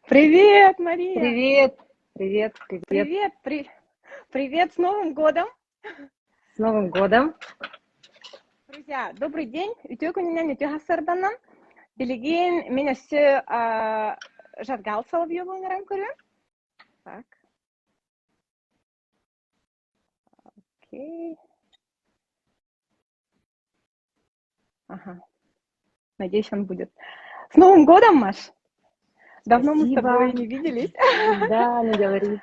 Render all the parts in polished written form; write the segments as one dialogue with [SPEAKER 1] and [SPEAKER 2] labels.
[SPEAKER 1] Привет, Мария!
[SPEAKER 2] Привет, привет, привет.
[SPEAKER 1] Привет, с Новым годом!
[SPEAKER 2] С Новым годом.
[SPEAKER 1] Друзья, добрый день. Ütөгүнүнөн ütөгасырданан билигин мен өссө Жадгал Соловьёвың көрүм. Так. Окей. Ага. Надеюсь, он будет. С Новым годом, Маш! Давно мы с тобой
[SPEAKER 2] Спасибо.
[SPEAKER 1] не виделись.
[SPEAKER 2] Да, не говори.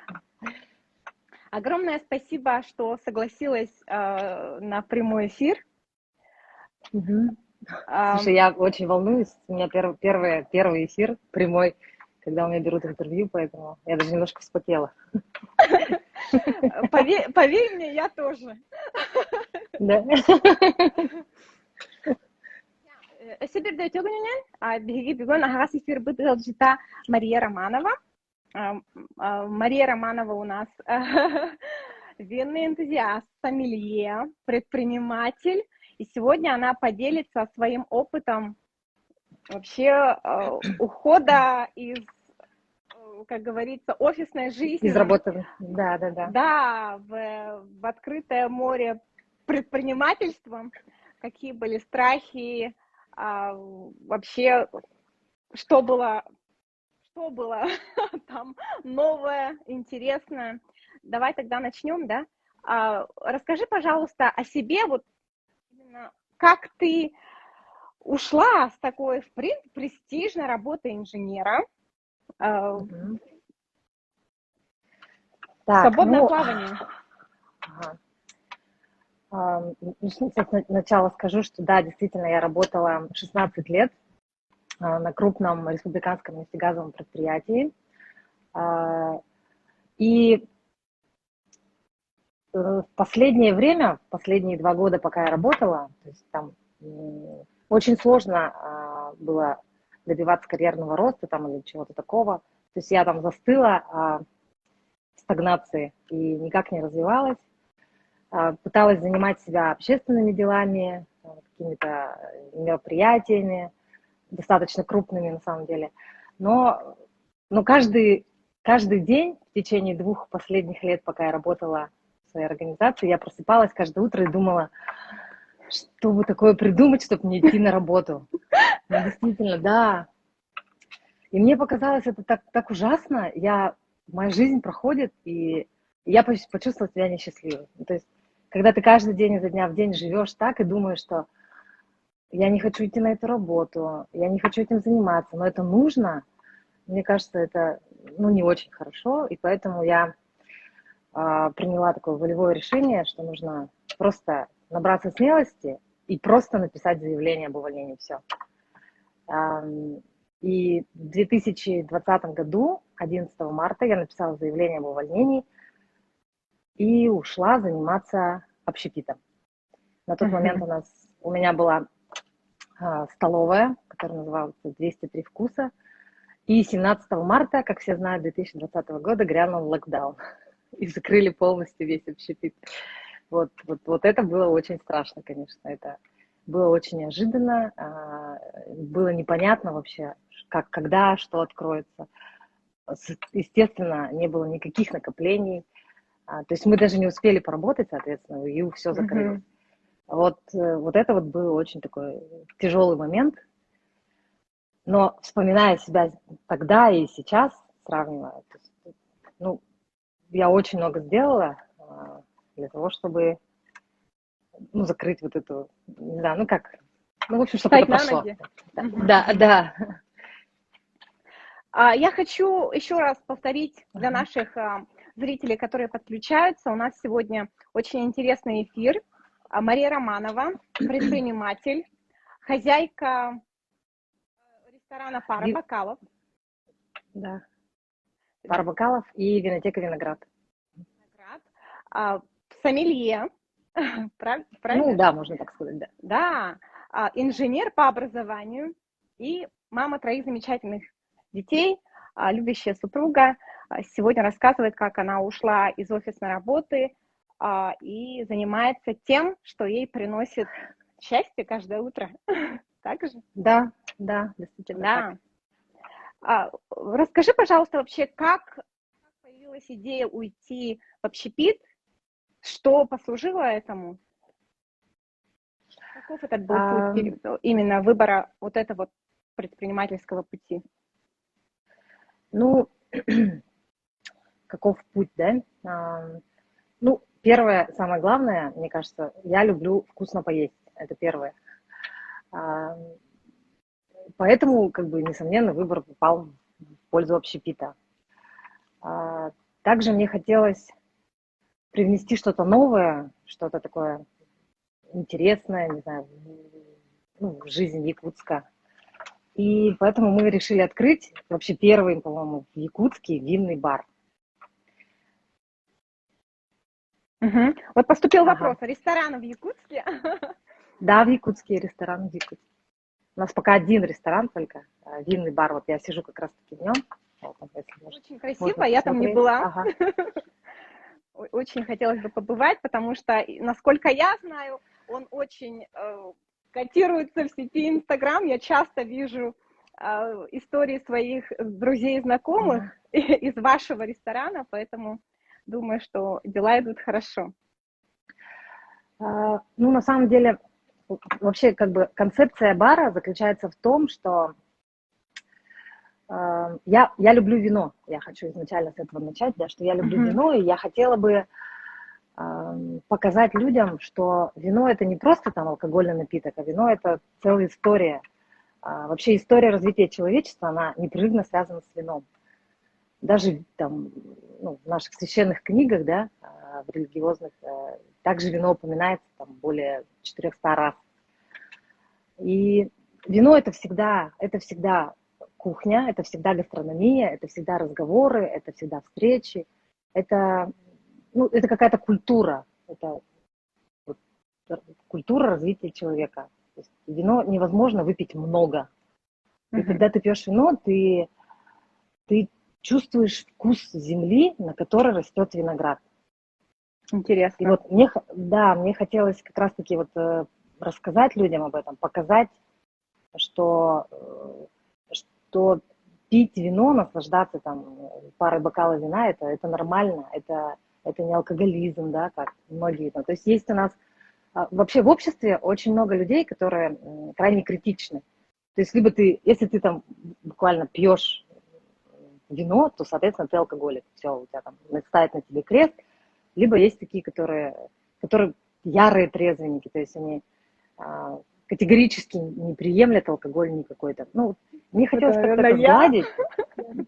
[SPEAKER 1] Огромное спасибо, что согласилась на прямой эфир.
[SPEAKER 2] Слушай, я очень волнуюсь. У меня первый эфир прямой, когда у меня берут интервью, поэтому я даже немножко вспотела.
[SPEAKER 1] Поверь мне, я тоже.
[SPEAKER 2] Да.
[SPEAKER 1] Сибирде төгүнүнөн биги бүгүн агас эфир быдылжыта Мария Романова. Мария Романова у нас винный энтузиаст, сомелье, предприниматель. И сегодня она поделится своим опытом вообще ухода из, как говорится, офисной жизни.
[SPEAKER 2] Из работы. Да.
[SPEAKER 1] Да, в открытое море предпринимательства. Какие были страхи, вообще, что было там новое, интересное. Давай тогда начнем, да? Расскажи, пожалуйста, о себе, вот именно как ты ушла с такой, в принципе, престижной работы инженера в свободное плавание.
[SPEAKER 2] Сначала скажу, что да, действительно, я работала 16 лет на крупном республиканском нефтегазовом предприятии. И в последнее время, последние 2 года, пока я работала, то есть там очень сложно было добиваться карьерного роста там, или чего-то такого. То есть я там застыла в стагнации и никак не развивалась. Пыталась занимать себя общественными делами, какими-то мероприятиями, достаточно крупными на самом деле. Но каждый день в течение 2 последних лет, пока я работала в своей организации, я просыпалась каждое утро и думала, что бы такое придумать, чтобы не идти на работу. Ну, действительно, да. И мне показалось это так ужасно. Моя жизнь проходит, и я почувствовала себя несчастливой. То есть, когда ты каждый день изо дня в день живешь так и думаешь, что я не хочу идти на эту работу, я не хочу этим заниматься, но это нужно, мне кажется, это не очень хорошо, и поэтому я приняла такое волевое решение, что нужно просто набраться смелости и просто написать заявление об увольнении, все. И в 2020 году, 11 марта, я написала заявление об увольнении и ушла заниматься общепитом. На тот момент у меня была столовая, которая называлась «203 вкуса». И 17 марта, как все знают, 2020 года грянул локдаун. И закрыли полностью весь общепит. Вот это было очень страшно, конечно. Это было очень неожиданно. Было непонятно вообще, когда, что откроется. Естественно, не было никаких накоплений. То есть мы даже не успели поработать, соответственно, и все закрылось. Вот это вот был очень такой тяжелый момент. Но вспоминая себя тогда и сейчас, сравнивая, я очень много сделала для того, чтобы закрыть вот эту, не знаю, в общем, чтобы это прошло. Да.
[SPEAKER 1] Я хочу еще раз повторить для наших зрителей, которые подключаются. У нас сегодня очень интересный эфир. Мария Романова, предприниматель, хозяйка ресторана «Пара бокалов».
[SPEAKER 2] Да. «Пара бокалов» и винотека «Виноград».
[SPEAKER 1] Сомелье. Правильно?
[SPEAKER 2] Да, можно так сказать, да.
[SPEAKER 1] Да. Инженер по образованию и мама 3 замечательных детей, любящая супруга. Сегодня рассказывает, как она ушла из офисной работы и занимается тем, что ей приносит счастье каждое утро. Так же?
[SPEAKER 2] Да, действительно
[SPEAKER 1] Расскажи, пожалуйста, вообще, как появилась идея уйти в общепит, что послужило этому? Каков этот был путь именно выбора вот этого предпринимательского пути?
[SPEAKER 2] Ну, каков путь, да? Ну, первое, самое главное, мне кажется, я люблю вкусно поесть. Это первое. Поэтому, как бы, несомненно, выбор попал в пользу общепита. Также мне хотелось привнести что-то новое, что-то такое интересное, не знаю, ну, в жизнь Якутска. И поэтому мы решили открыть вообще первый, по-моему, в Якутске винный бар.
[SPEAKER 1] Угу. Вот поступил
[SPEAKER 2] Ага.
[SPEAKER 1] вопрос, рестораны в Якутске?
[SPEAKER 2] Да, в Якутске, ресторан в Якутске. У нас пока один ресторан только, винный бар. Вот я сижу как раз-таки в нем. Вот,
[SPEAKER 1] Очень красиво,
[SPEAKER 2] можно
[SPEAKER 1] я там не
[SPEAKER 2] посмотреть.
[SPEAKER 1] была.
[SPEAKER 2] Ага.
[SPEAKER 1] Очень хотелось бы побывать, потому что, насколько я знаю, он очень котируется в сети Инстаграм. Я часто вижу истории своих друзей и знакомых из вашего ресторана, поэтому думаю, что дела идут хорошо.
[SPEAKER 2] Ну, на самом деле, вообще, как бы, концепция бара заключается в том, что я люблю вино. Я хочу изначально с этого начать, да, что я люблю вино, и я хотела бы показать людям, что вино это не просто там алкогольный напиток, а вино это целая история. Вообще история развития человечества, она непрерывно связана с вином. Даже там, ну, в наших священных книгах, да, в религиозных, также вино упоминается там более 400 раз. И вино это всегда кухня, это всегда гастрономия, это всегда разговоры, это всегда встречи, это, ну, это какая-то культура, это вот, культура развития человека. То есть вино невозможно выпить много. И когда ты пьешь вино, ты чувствуешь вкус земли, на которой растет виноград.
[SPEAKER 1] Интересно.
[SPEAKER 2] И вот мне хотелось как раз-таки вот рассказать людям об этом, показать, что пить вино, наслаждаться там парой бокалов вина, это нормально, это не алкоголизм, да, как многие. То есть есть у нас вообще в обществе очень много людей, которые крайне критичны. То есть либо если ты там буквально пьешь вино, то, соответственно, ты алкоголик. Все, у тебя там ставят на тебе крест. Либо есть такие, которые ярые трезвенники, то есть они категорически не приемлят алкоголь никакой-то. Ну, мне хотелось как-то это сгладить.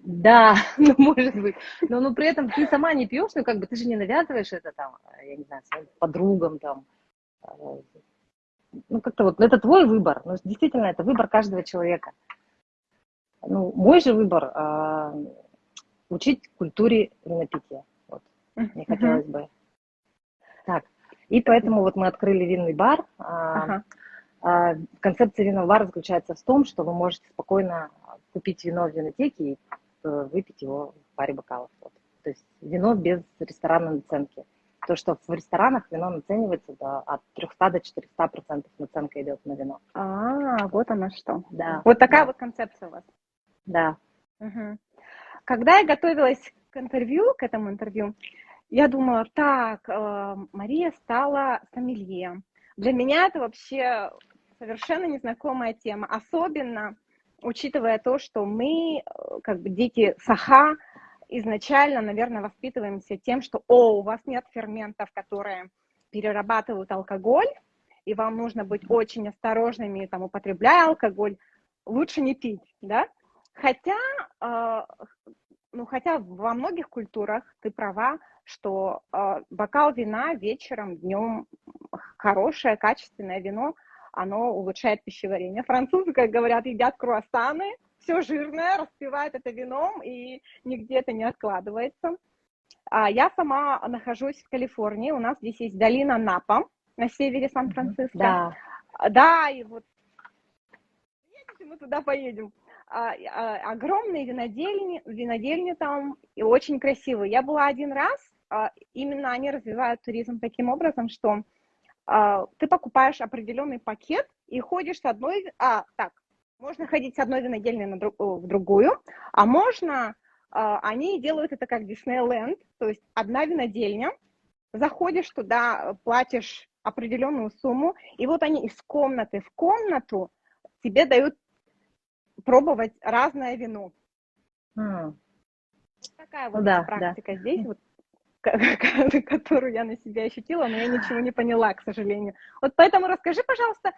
[SPEAKER 2] Да, ну, может быть. Но при этом ты сама не пьешь, ну, как бы ты же не навязываешь это там, я не знаю, своим подругам там. Ну, как-то вот это твой выбор. Ну, действительно, это выбор каждого человека. Ну, мой же выбор учить культуре винопития. Вот. Мне хотелось бы. Так, и поэтому вот мы открыли винный бар. Концепция винного бара заключается в том, что вы можете спокойно купить вино в винотеке и выпить его в паре бокалов. Вот. То есть вино без ресторанной наценки. То, что в ресторанах вино наценивается от 300 до 400% наценка идет на вино.
[SPEAKER 1] Вот оно что.
[SPEAKER 2] Да.
[SPEAKER 1] Вот такая вот концепция у вас.
[SPEAKER 2] Да.
[SPEAKER 1] Когда я готовилась к этому интервью, я думала, так, Мария стала сомелье. Для меня это вообще совершенно незнакомая тема, особенно учитывая то, что мы, как бы дети Саха, изначально, наверное, воспитываемся тем, что, у вас нет ферментов, которые перерабатывают алкоголь, и вам нужно быть очень осторожными, там, употребляя алкоголь, лучше не пить, да? Хотя во многих культурах ты права, что бокал вина вечером, днем, хорошее, качественное вино, оно улучшает пищеварение. Французы, как говорят, едят круассаны, все жирное, распивают это вином, и нигде это не откладывается. Я сама нахожусь в Калифорнии, у нас здесь есть долина Напа на севере Сан-Франциско. Да, и вот мы туда поедем. Огромные винодельни там, и очень красивые. Я была один раз, именно они развивают туризм таким образом, что ты покупаешь определенный пакет и ходишь с одной... Можно ходить с одной винодельни в другую, а можно, они делают это как Диснейленд, то есть одна винодельня, заходишь туда, платишь определенную сумму, и вот они из комнаты в комнату тебе дают пробовать разное вино.
[SPEAKER 2] Вот
[SPEAKER 1] такая
[SPEAKER 2] ну
[SPEAKER 1] вот
[SPEAKER 2] да, да.
[SPEAKER 1] практика здесь, вот, которую я на себя ощутила, но я ничего не поняла, к сожалению. Вот поэтому расскажи, пожалуйста,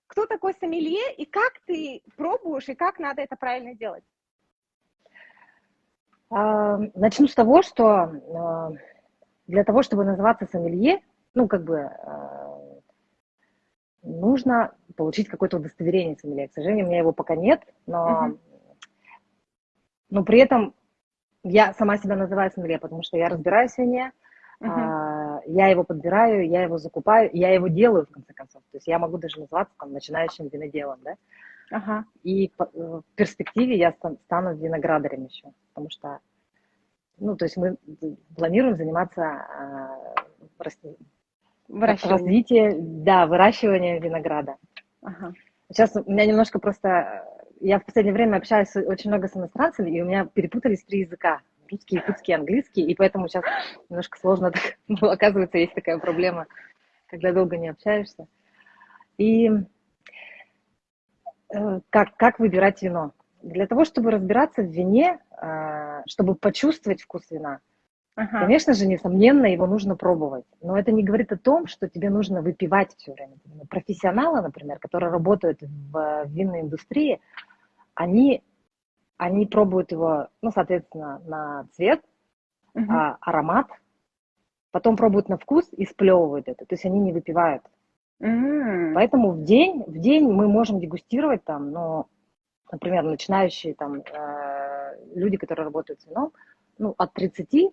[SPEAKER 1] кто такой сомелье, и как ты пробуешь, и как надо это правильно делать?
[SPEAKER 2] Начну с того, что для того, чтобы называться сомелье, ну, как бы нужно получить какое-то удостоверение сомелье. К сожалению, у меня его пока нет, но при этом я сама себя называю сомелье, потому что я разбираюсь в вине, я его подбираю, я его закупаю, я его делаю, в конце концов. То есть я могу даже называться там начинающим виноделом, да? И в перспективе я стану виноградарем еще, потому что, ну, то есть мы планируем заниматься развитием, да, выращиванием винограда. Сейчас у меня немножко просто, я в последнее время общаюсь очень много с иностранцами, и у меня перепутались 3 языка. Русский, якутский, английский, и поэтому сейчас немножко сложно, так, оказывается, есть такая проблема, когда долго не общаешься. И как выбирать вино? Для того, чтобы разбираться в вине, чтобы почувствовать вкус вина, конечно же, несомненно, его нужно пробовать. Но это не говорит о том, что тебе нужно выпивать все время. Профессионалы, например, которые работают в винной индустрии, они пробуют его, ну, соответственно, на цвет, аромат, потом пробуют на вкус и сплевывают это. То есть они не выпивают. Поэтому в день мы можем дегустировать там, ну, например, начинающие там люди, которые работают с вином, ну, от 30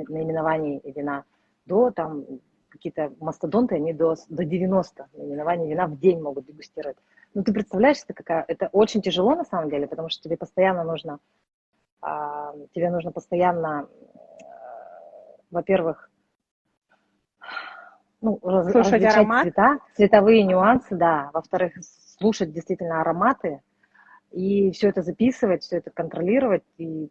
[SPEAKER 2] наименований вина до там какие-то мастодонты, они до 90 наименований вина в день могут дегустировать. Ну, ты представляешь, это очень тяжело на самом деле, потому что тебе нужно постоянно, во-первых, ну, различать
[SPEAKER 1] аромат.
[SPEAKER 2] цвета, цветовые нюансы, да. Во-вторых, слушать действительно ароматы и все это записывать, все это контролировать. И,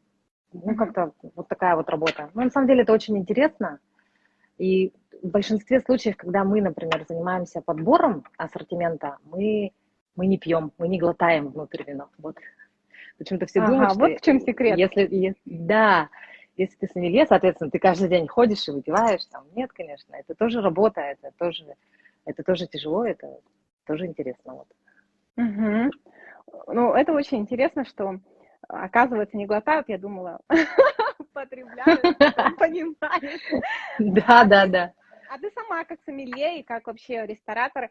[SPEAKER 2] ну, как-то вот такая вот работа. Ну, на самом деле это очень интересно. И в большинстве случаев, когда мы, например, занимаемся подбором ассортимента, мы не пьем, мы не глотаем внутрь вино. Вот. Почему-то все думают, что
[SPEAKER 1] вот в чем секрет.
[SPEAKER 2] Если ты сомелье, соответственно, ты каждый день ходишь и выпиваешь, там, нет, конечно, это тоже работа, это тоже тяжело, это тоже интересно. Вот.
[SPEAKER 1] Ну, это очень интересно, что, оказывается, не глотают, я думала, потребляют, понимают.
[SPEAKER 2] Да.
[SPEAKER 1] А ты сама как сомелье и как вообще ресторатор,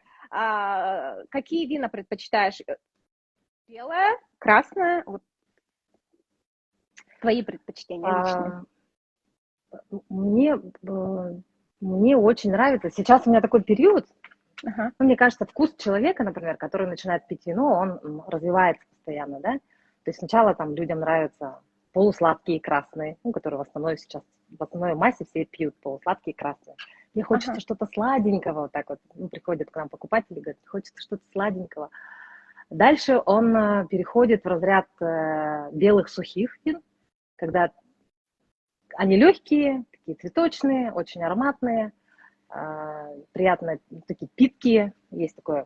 [SPEAKER 1] какие вина предпочитаешь? Белое, красное? Вот твои предпочтения личные.
[SPEAKER 2] Мне очень нравится. Сейчас у меня такой период, ну, мне кажется, вкус человека, например, который начинает пить вино, он развивается постоянно, да? То есть сначала там людям нравятся полусладкие красные, ну, которые в основной массе все пьют полусладкие красные. Мне хочется что-то сладенького, вот так вот, ну, приходят к нам покупатели, говорят, хочется что-то сладенького. Дальше он переходит в разряд белых сухих вин, когда они легкие, такие цветочные, очень ароматные, приятно, такие питкие, есть такой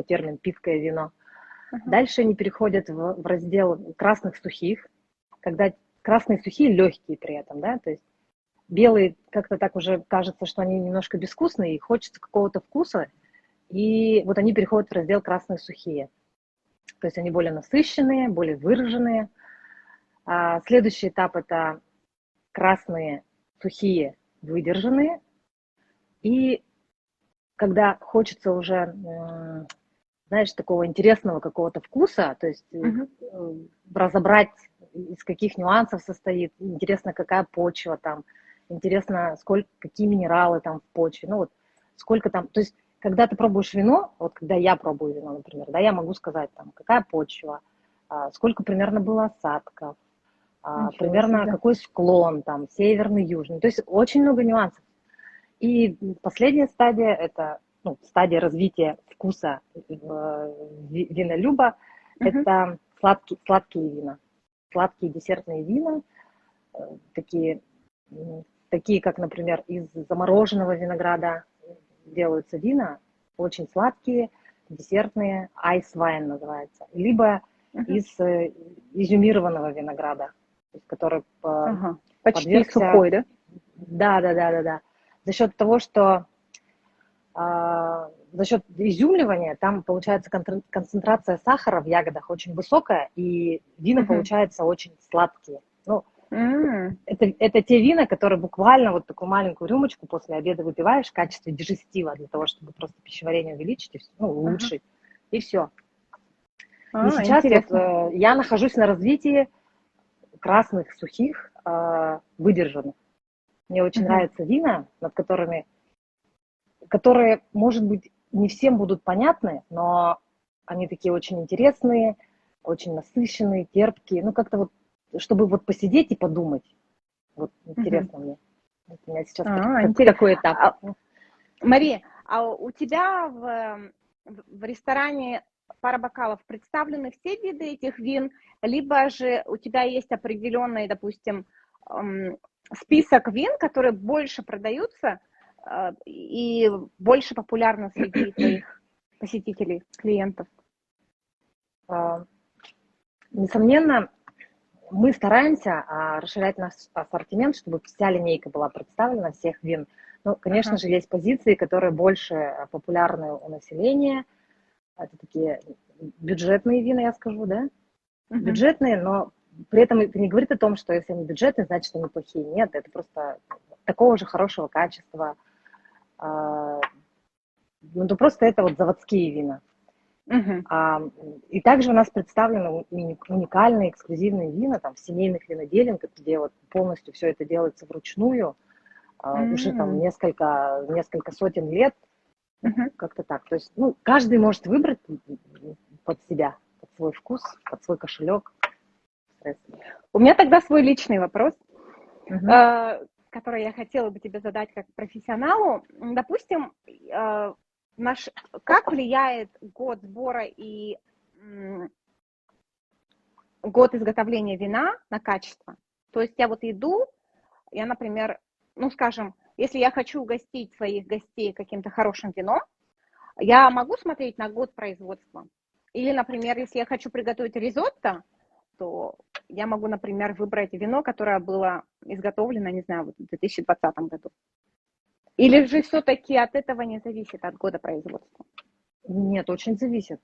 [SPEAKER 2] термин питкое вино. Дальше они переходят в раздел красных сухих, когда красные сухие легкие при этом, да, то есть белые как-то так уже кажется, что они немножко безвкусные, и хочется какого-то вкуса, и вот они переходят в раздел красные сухие. То есть они более насыщенные, более выраженные. Следующий этап – это красные сухие выдержанные. И когда хочется уже, знаешь, такого интересного какого-то вкуса, то есть разобрать, из каких нюансов состоит, интересно, какая почва там, интересно, какие минералы там в почве, ну вот сколько там, то есть когда ты пробуешь вино, вот когда я пробую вино, например, да, я могу сказать там, какая почва, сколько примерно было осадков, примерно какой склон там, северный, южный, то есть очень много нюансов. И последняя стадия – это ну, стадия развития вкуса винолюба, это сладкие вина. Сладкие десертные вина, такие, как, например, из замороженного винограда делаются вина, очень сладкие, десертные, айс-вайн называется, либо из изюмированного винограда, то есть, который
[SPEAKER 1] почти
[SPEAKER 2] подвергся...
[SPEAKER 1] сухой, да?
[SPEAKER 2] Да. За счет того, что за счет изюмливания там получается концентрация сахара в ягодах очень высокая, и вина получаются очень сладкие. Ну, это те вина, которые буквально вот такую маленькую рюмочку после обеда выпиваешь в качестве дижестива, для того, чтобы просто пищеварение увеличить, ну, улучшить, и все. И сейчас вот, я нахожусь на развитии красных, сухих, выдержанных. Мне очень нравятся вина, которые, может быть, не всем будут понятны, но они такие очень интересные, очень насыщенные, терпкие. Ну, как-то вот, чтобы вот посидеть и подумать. Вот интересно мне. Вот у меня сейчас такой этап.
[SPEAKER 1] Мария, а у тебя в ресторане «Пара бокалов» представлены все виды этих вин, либо же у тебя есть определенный, допустим, список вин, которые больше продаются и больше популярны среди твоих посетителей, клиентов?
[SPEAKER 2] Несомненно, мы стараемся расширять наш ассортимент, чтобы вся линейка была представлена, всех вин. Ну, конечно же, есть позиции, которые больше популярны у населения. Это такие бюджетные вина, я скажу, да? Бюджетные, но при этом это не говорит о том, что если они бюджетные, значит, они плохие. Нет, это просто такого же хорошего качества. Ну, то просто это вот заводские вина. И также у нас представлены уникальные эксклюзивные вина там, в семейных виноделиях, где вот полностью все это делается вручную, уже там несколько сотен лет, как-то так. То есть, ну, каждый может выбрать под себя, под свой вкус, под свой кошелек.
[SPEAKER 1] У меня тогда свой личный вопрос, который я хотела бы тебе задать как профессионалу. Допустим, как влияет год сбора и год изготовления вина на качество? То есть я вот иду, я, например, ну, скажем, если я хочу угостить своих гостей каким-то хорошим вином, я могу смотреть на год производства? Или, например, если я хочу приготовить ризотто, то я могу, например, выбрать вино, которое было изготовлено, не знаю, в 2020 году. Или же все-таки от этого не зависит, от года производства?
[SPEAKER 2] Нет, очень зависит,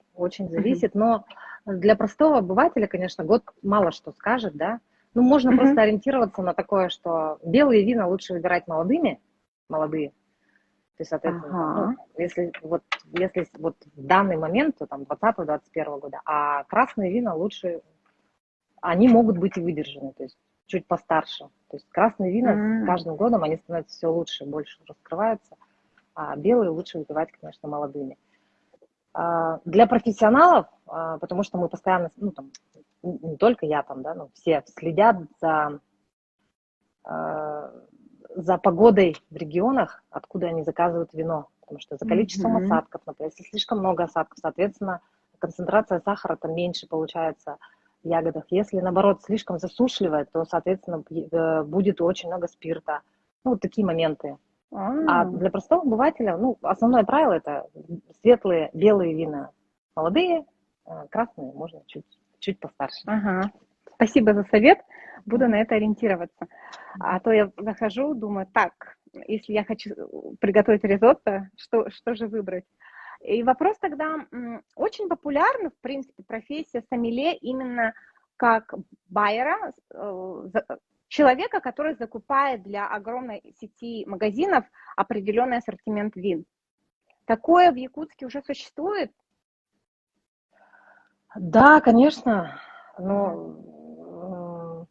[SPEAKER 2] но для простого обывателя, конечно, год мало что скажет, да. Ну, можно просто ориентироваться на такое, что белые вина лучше выбирать молодые. То есть, соответственно, ну, если вот в данный момент, то там 20-21 года, а красные вина лучше, они могут быть и выдержаны, то есть чуть постарше. То есть красные вина с каждым годом, они становятся все лучше, больше раскрываются, а белые лучше выпивать, конечно, молодыми. Для профессионалов, потому что мы постоянно, ну, там, не только я там, да, но все следят за погодой в регионах, откуда они заказывают вино, потому что за количеством осадков, например, если слишком много осадков, соответственно, концентрация сахара там меньше получается в ягодах. Если, наоборот, слишком засушливое, то, соответственно, будет очень много спирта. Ну, вот такие моменты. А для простого обывателя, ну, основное правило – это светлые, белые вина молодые, красные можно чуть постарше.
[SPEAKER 1] Спасибо за совет. Буду на это ориентироваться. А то я захожу, думаю, так, если я хочу приготовить ризотто, что же выбрать? И вопрос тогда, очень популярна, в принципе, профессия сомелье именно как байера, человека, который закупает для огромной сети магазинов определенный ассортимент вин. Такое в Якутске уже существует?
[SPEAKER 2] Да, конечно. Но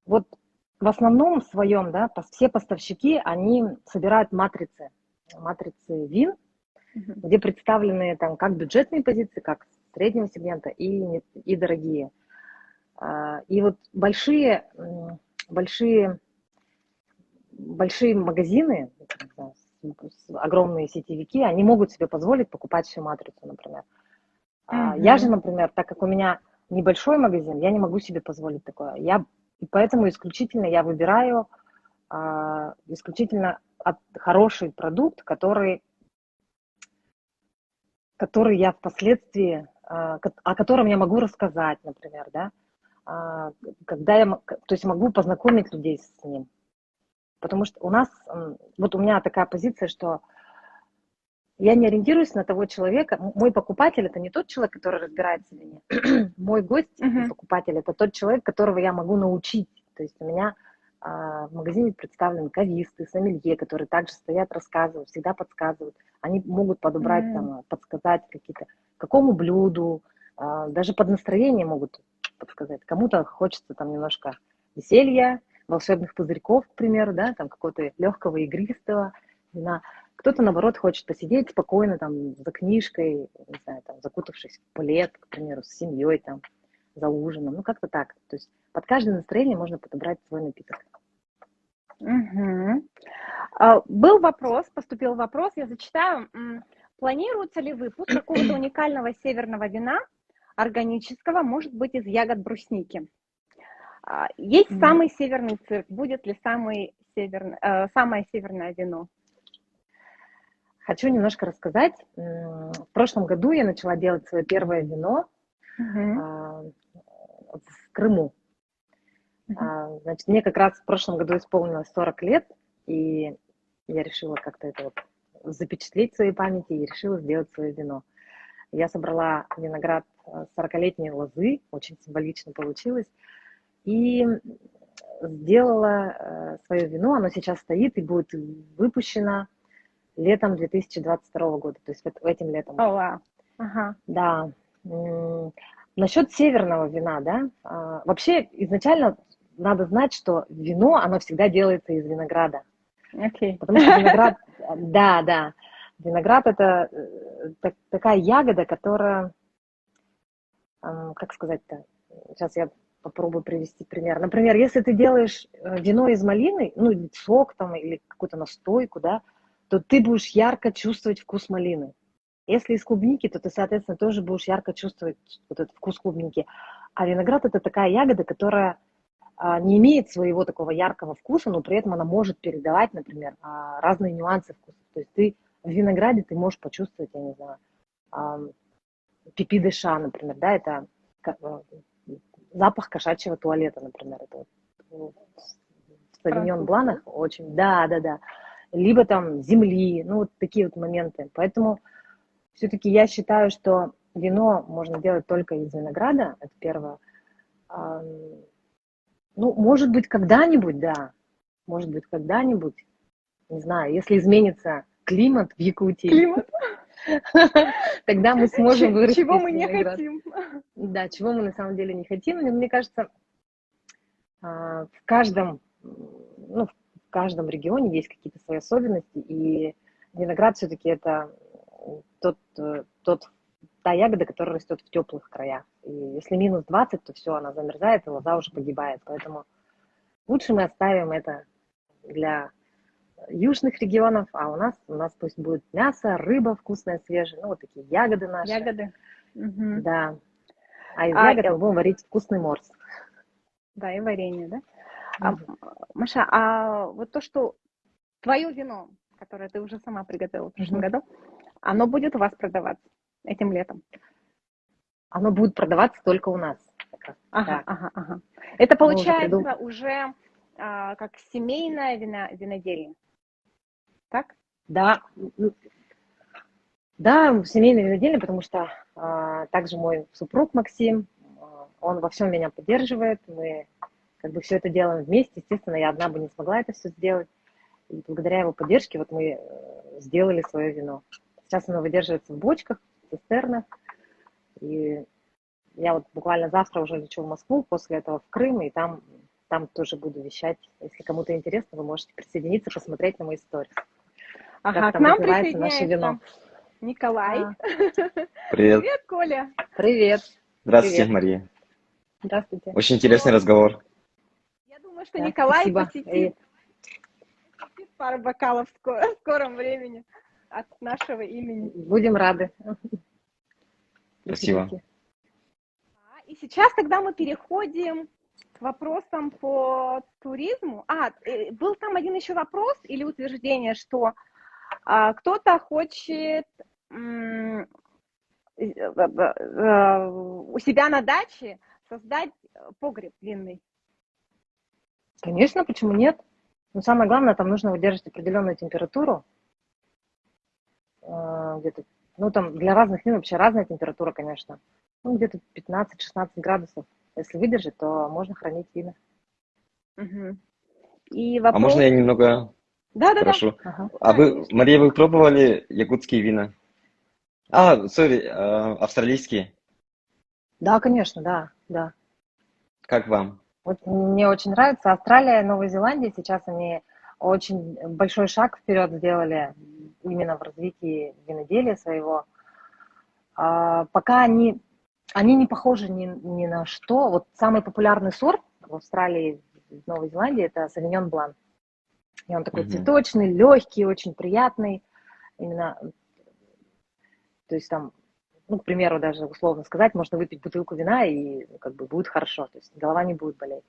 [SPEAKER 2] вот в основном своем, да, все поставщики, они собирают матрицы вин, где представлены там как бюджетные позиции, как среднего сегмента и дорогие. И вот большие магазины, огромные сетевики, они могут себе позволить покупать всю матрицу, например. Я же,
[SPEAKER 1] Мгм.
[SPEAKER 2] например, так как у меня небольшой магазин, я не могу себе позволить такое. И поэтому исключительно я выбираю исключительно хороший продукт, который я впоследствии, о котором я могу рассказать, например, да, когда то есть могу познакомить людей с ним. Потому что вот у меня такая позиция, что я не ориентируюсь на того человека. Мой покупатель – это не тот человек, который разбирается в вине. Мой гость и
[SPEAKER 1] Мгм.
[SPEAKER 2] покупатель – это тот человек, которого я могу научить. То есть у меня в магазине представлены кависты, сомелье, которые также стоят, рассказывают, всегда подсказывают. Они могут подобрать,
[SPEAKER 1] М.
[SPEAKER 2] подсказать какие-то, к какому блюду, даже под настроение могут подсказать. Кому-то хочется там немножко веселья, волшебных пузырьков, к примеру, да, там какого-то легкого, игристого вина. Кто-то, наоборот, хочет посидеть спокойно там за книжкой, не знаю, там, закутавшись в плед, к примеру, с семьей, там, за ужином. Ну, как-то так. То есть под каждое настроение можно подобрать свой напиток.
[SPEAKER 1] Мгм. Поступил вопрос, я зачитаю. Планируется ли выпуск какого-то уникального северного вина, органического, может быть, из ягод брусники? Есть
[SPEAKER 2] М,
[SPEAKER 1] самый северный цирк, будет ли самое северное вино?
[SPEAKER 2] Хочу немножко рассказать. В прошлом году я начала делать свое первое вино
[SPEAKER 1] Мгм.
[SPEAKER 2] а, в Крыму.
[SPEAKER 1] Мгм.
[SPEAKER 2] Значит, мне как раз в прошлом году исполнилось 40 лет, и я решила как-то это вот запечатлеть в своей памяти и решила сделать свое вино. Я собрала виноград 40-летней лозы, очень символично получилось, и сделала свое вино. Оно сейчас стоит и будет выпущено летом 2022 года, то есть этим летом
[SPEAKER 1] О,
[SPEAKER 2] уже.
[SPEAKER 1] вау. Ага.
[SPEAKER 2] Да. Насчет северного вина, да, вообще изначально надо знать, что вино, оно всегда делается из винограда,
[SPEAKER 1] Окей.
[SPEAKER 2] потому что виноград, да, виноград это такая ягода, которая, как сказать-то, сейчас я попробую привести пример. Например, если ты делаешь вино из малины, ну, или сок там, или какую-то настойку, да, то ты будешь ярко чувствовать вкус малины. Если из клубники, то ты, соответственно, тоже будешь ярко чувствовать вот этот вкус клубники. А виноград – это такая ягода, которая не имеет своего такого яркого вкуса, но при этом она может передавать, например, разные нюансы вкуса. То есть ты в винограде ты можешь почувствовать, я не знаю, пипи де ша, например, да, это запах кошачьего туалета, например. Это вот, в Савиньон
[SPEAKER 1] Французский, да?
[SPEAKER 2] Бланах очень, да. Либо там земли, ну вот такие вот моменты. Поэтому все-таки я считаю, что вино можно делать только из винограда, это первое. Ну, может быть, когда-нибудь, да, может быть, когда-нибудь, не знаю, если изменится климат в Якутии,
[SPEAKER 1] Климат.
[SPEAKER 2] тогда мы сможем
[SPEAKER 1] Чего
[SPEAKER 2] вырастить
[SPEAKER 1] мы не
[SPEAKER 2] виноград.
[SPEAKER 1] хотим.
[SPEAKER 2] Да, чего мы на самом деле не хотим, но мне кажется, в каждом, ну, в каждом регионе есть какие-то свои особенности, и виноград все-таки это тот, та ягода, которая растет в теплых краях. И если минус 20, то все, она замерзает, и лоза уже погибает. Поэтому лучше мы оставим это для южных регионов, а у нас пусть будет мясо, рыба вкусная, свежая, ну вот такие ягоды наши,
[SPEAKER 1] Ягоды. Мгм.
[SPEAKER 2] да. А из
[SPEAKER 1] А,
[SPEAKER 2] ягод мы будем варить вкусный морс.
[SPEAKER 1] да, и варенье, да? А,
[SPEAKER 2] Мгм.
[SPEAKER 1] Маша, а вот то, что твое вино, которое ты уже сама приготовила в прошлом
[SPEAKER 2] Мгм.
[SPEAKER 1] году, оно будет у вас продаваться этим летом?
[SPEAKER 2] Оно будет продаваться только у нас.
[SPEAKER 1] Ага,
[SPEAKER 2] Да.
[SPEAKER 1] ага, ага. Это
[SPEAKER 2] Мы уже придумали.
[SPEAKER 1] получается уже как семейное винодельня, так?
[SPEAKER 2] Да, да, семейное винодельня, потому что также мой супруг Максим, он во всем меня поддерживает. Мы как бы все это делаем вместе. Естественно, я одна бы не смогла это все сделать. И благодаря его поддержке вот мы сделали свое вино. Сейчас оно выдерживается в бочках, в цистернах. И я вот буквально завтра уже лечу в Москву, после этого в Крым, и там тоже буду вещать. Если кому-то интересно, вы можете присоединиться, посмотреть на мои сторис, как
[SPEAKER 1] Ага, к
[SPEAKER 2] там
[SPEAKER 1] нам
[SPEAKER 2] развивается наше
[SPEAKER 1] присоединяется
[SPEAKER 2] вино.
[SPEAKER 1] Николай.
[SPEAKER 2] А,
[SPEAKER 3] Привет.
[SPEAKER 1] Привет, Коля.
[SPEAKER 2] Привет,
[SPEAKER 3] Здравствуйте,
[SPEAKER 2] привет,
[SPEAKER 3] Мария.
[SPEAKER 2] здравствуйте.
[SPEAKER 3] Очень интересный разговор.
[SPEAKER 1] Я думаю, что
[SPEAKER 2] Да,
[SPEAKER 1] Николай
[SPEAKER 2] спасибо.
[SPEAKER 1] посетит пару бокалов в скором времени от нашего имени.
[SPEAKER 2] Будем рады.
[SPEAKER 3] Спасибо.
[SPEAKER 2] Приходите.
[SPEAKER 1] И сейчас тогда мы переходим к вопросам по туризму. Был там один еще вопрос или утверждение, что кто-то хочет у себя на даче создать погреб длинный.
[SPEAKER 2] Конечно, почему нет? Но самое главное, там нужно выдерживать определенную температуру. Где-то, ну, там для разных вин вообще разная температура, конечно. Ну, где-то 15-16 градусов. Если выдержит, то можно хранить вина.
[SPEAKER 1] Угу. И вопрос...
[SPEAKER 3] А можно я немного прошу?
[SPEAKER 2] Ага.
[SPEAKER 3] Мария, вы пробовали якутские вина? Австралийские.
[SPEAKER 2] Да, конечно, да.
[SPEAKER 3] Как вам?
[SPEAKER 2] Вот мне очень нравится Австралия, Новая Зеландия. Сейчас они очень большой шаг вперед сделали именно в развитии виноделия своего. Пока они не похожи ни на что. Вот самый популярный сорт в Австралии, в Новой Зеландии, это Sauvignon Blanc. И он такой цветочный, легкий, очень приятный. Именно, то есть там, ну, к примеру, даже условно сказать, можно выпить бутылку вина и как бы будет хорошо, то есть голова не будет болеть.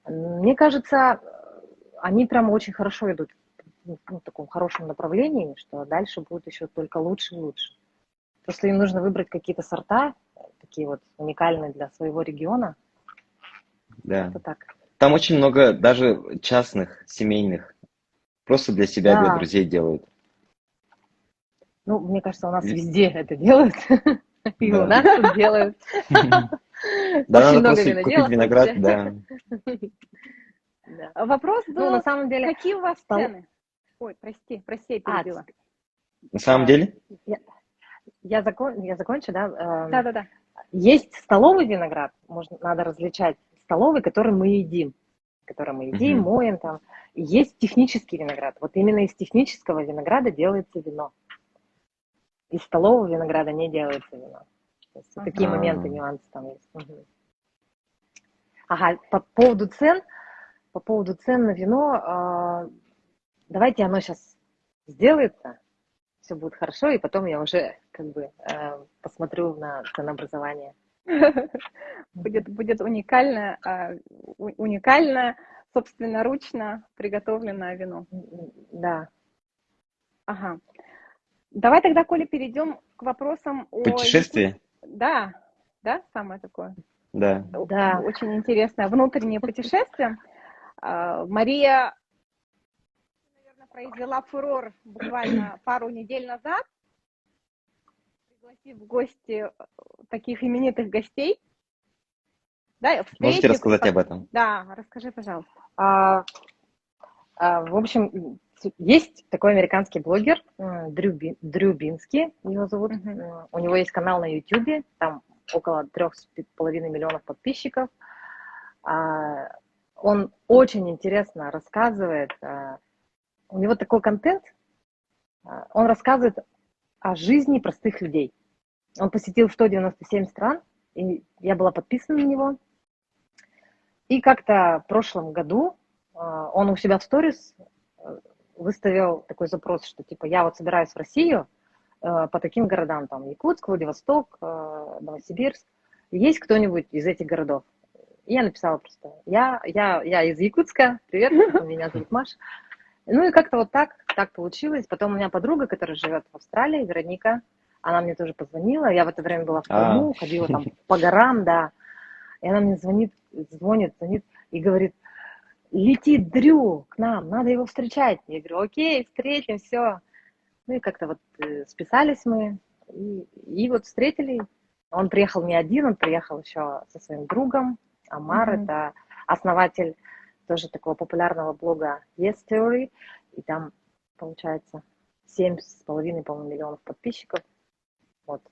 [SPEAKER 2] Мне кажется, они прям очень хорошо идут в таком хорошем направлении, что дальше будет еще только лучше и лучше. Просто им нужно выбрать какие-то сорта, такие вот уникальные для своего региона.
[SPEAKER 3] Да.
[SPEAKER 2] Это так.
[SPEAKER 3] Там очень много даже частных, семейных. Просто для себя, для друзей делают.
[SPEAKER 2] Ну, мне кажется, у нас везде это делают. И у нас тут делают.
[SPEAKER 3] Да, надо просто купить виноград, да.
[SPEAKER 1] Вопрос был,
[SPEAKER 2] на самом деле,
[SPEAKER 1] какие у вас цены? Ой, прости, я перебила.
[SPEAKER 3] На самом деле?
[SPEAKER 2] Я закончу, да?
[SPEAKER 1] Да.
[SPEAKER 2] Есть столовый виноград, надо различать столовый, который мы едим, моем там. Есть технический виноград. Вот именно из технического винограда делается вино. Из столового винограда не делается вино. То есть вот такие моменты, нюансы там есть. Ага, по поводу цен на вино, давайте оно сейчас сделается, все будет хорошо, и потом я уже как бы посмотрю на ценообразование.
[SPEAKER 1] Будет уникально, собственноручно приготовленное вино.
[SPEAKER 2] Да.
[SPEAKER 1] Ага. Давай тогда, Коля, перейдем к вопросам о...
[SPEAKER 3] Путешествии?
[SPEAKER 1] Да, самое такое.
[SPEAKER 3] Да.
[SPEAKER 1] Очень интересное внутреннее путешествие. Мария, наверное, произвела фурор буквально пару недель назад, пригласив в гости таких именитых гостей. Да,
[SPEAKER 3] можете рассказать об этом?
[SPEAKER 1] Да, расскажи, пожалуйста.
[SPEAKER 2] В общем, есть такой американский блогер, Дрю Бински, его зовут. У него есть канал на YouTube, там около 3,5 миллионов подписчиков. Он очень интересно рассказывает. У него такой контент. Он рассказывает о жизни простых людей. Он посетил 197 стран, и я была подписана на него. И как-то в прошлом году он у себя в сторис выставил такой запрос, что типа я вот собираюсь в Россию по таким городам, там Якутск, Владивосток, Новосибирск. Есть кто-нибудь из этих городов? И я написала просто, я из Якутска, привет, меня зовут Маша. Ну и как-то вот так получилось. Потом у меня подруга, которая живет в Австралии, Вероника, она мне тоже позвонила. Я в это время была в Крыму, ходила там по горам, да. И она мне звонит и говорит, летит Дрю к нам, надо его встречать. Я говорю, окей, встретим, все. Ну и как-то вот списались мы и вот встретили. Он приехал не один, он приехал еще со своим другом. Амар, это основатель тоже такого популярного блога Yes Theory. И там, получается, 7,5, по-моему, миллионов подписчиков. Вот.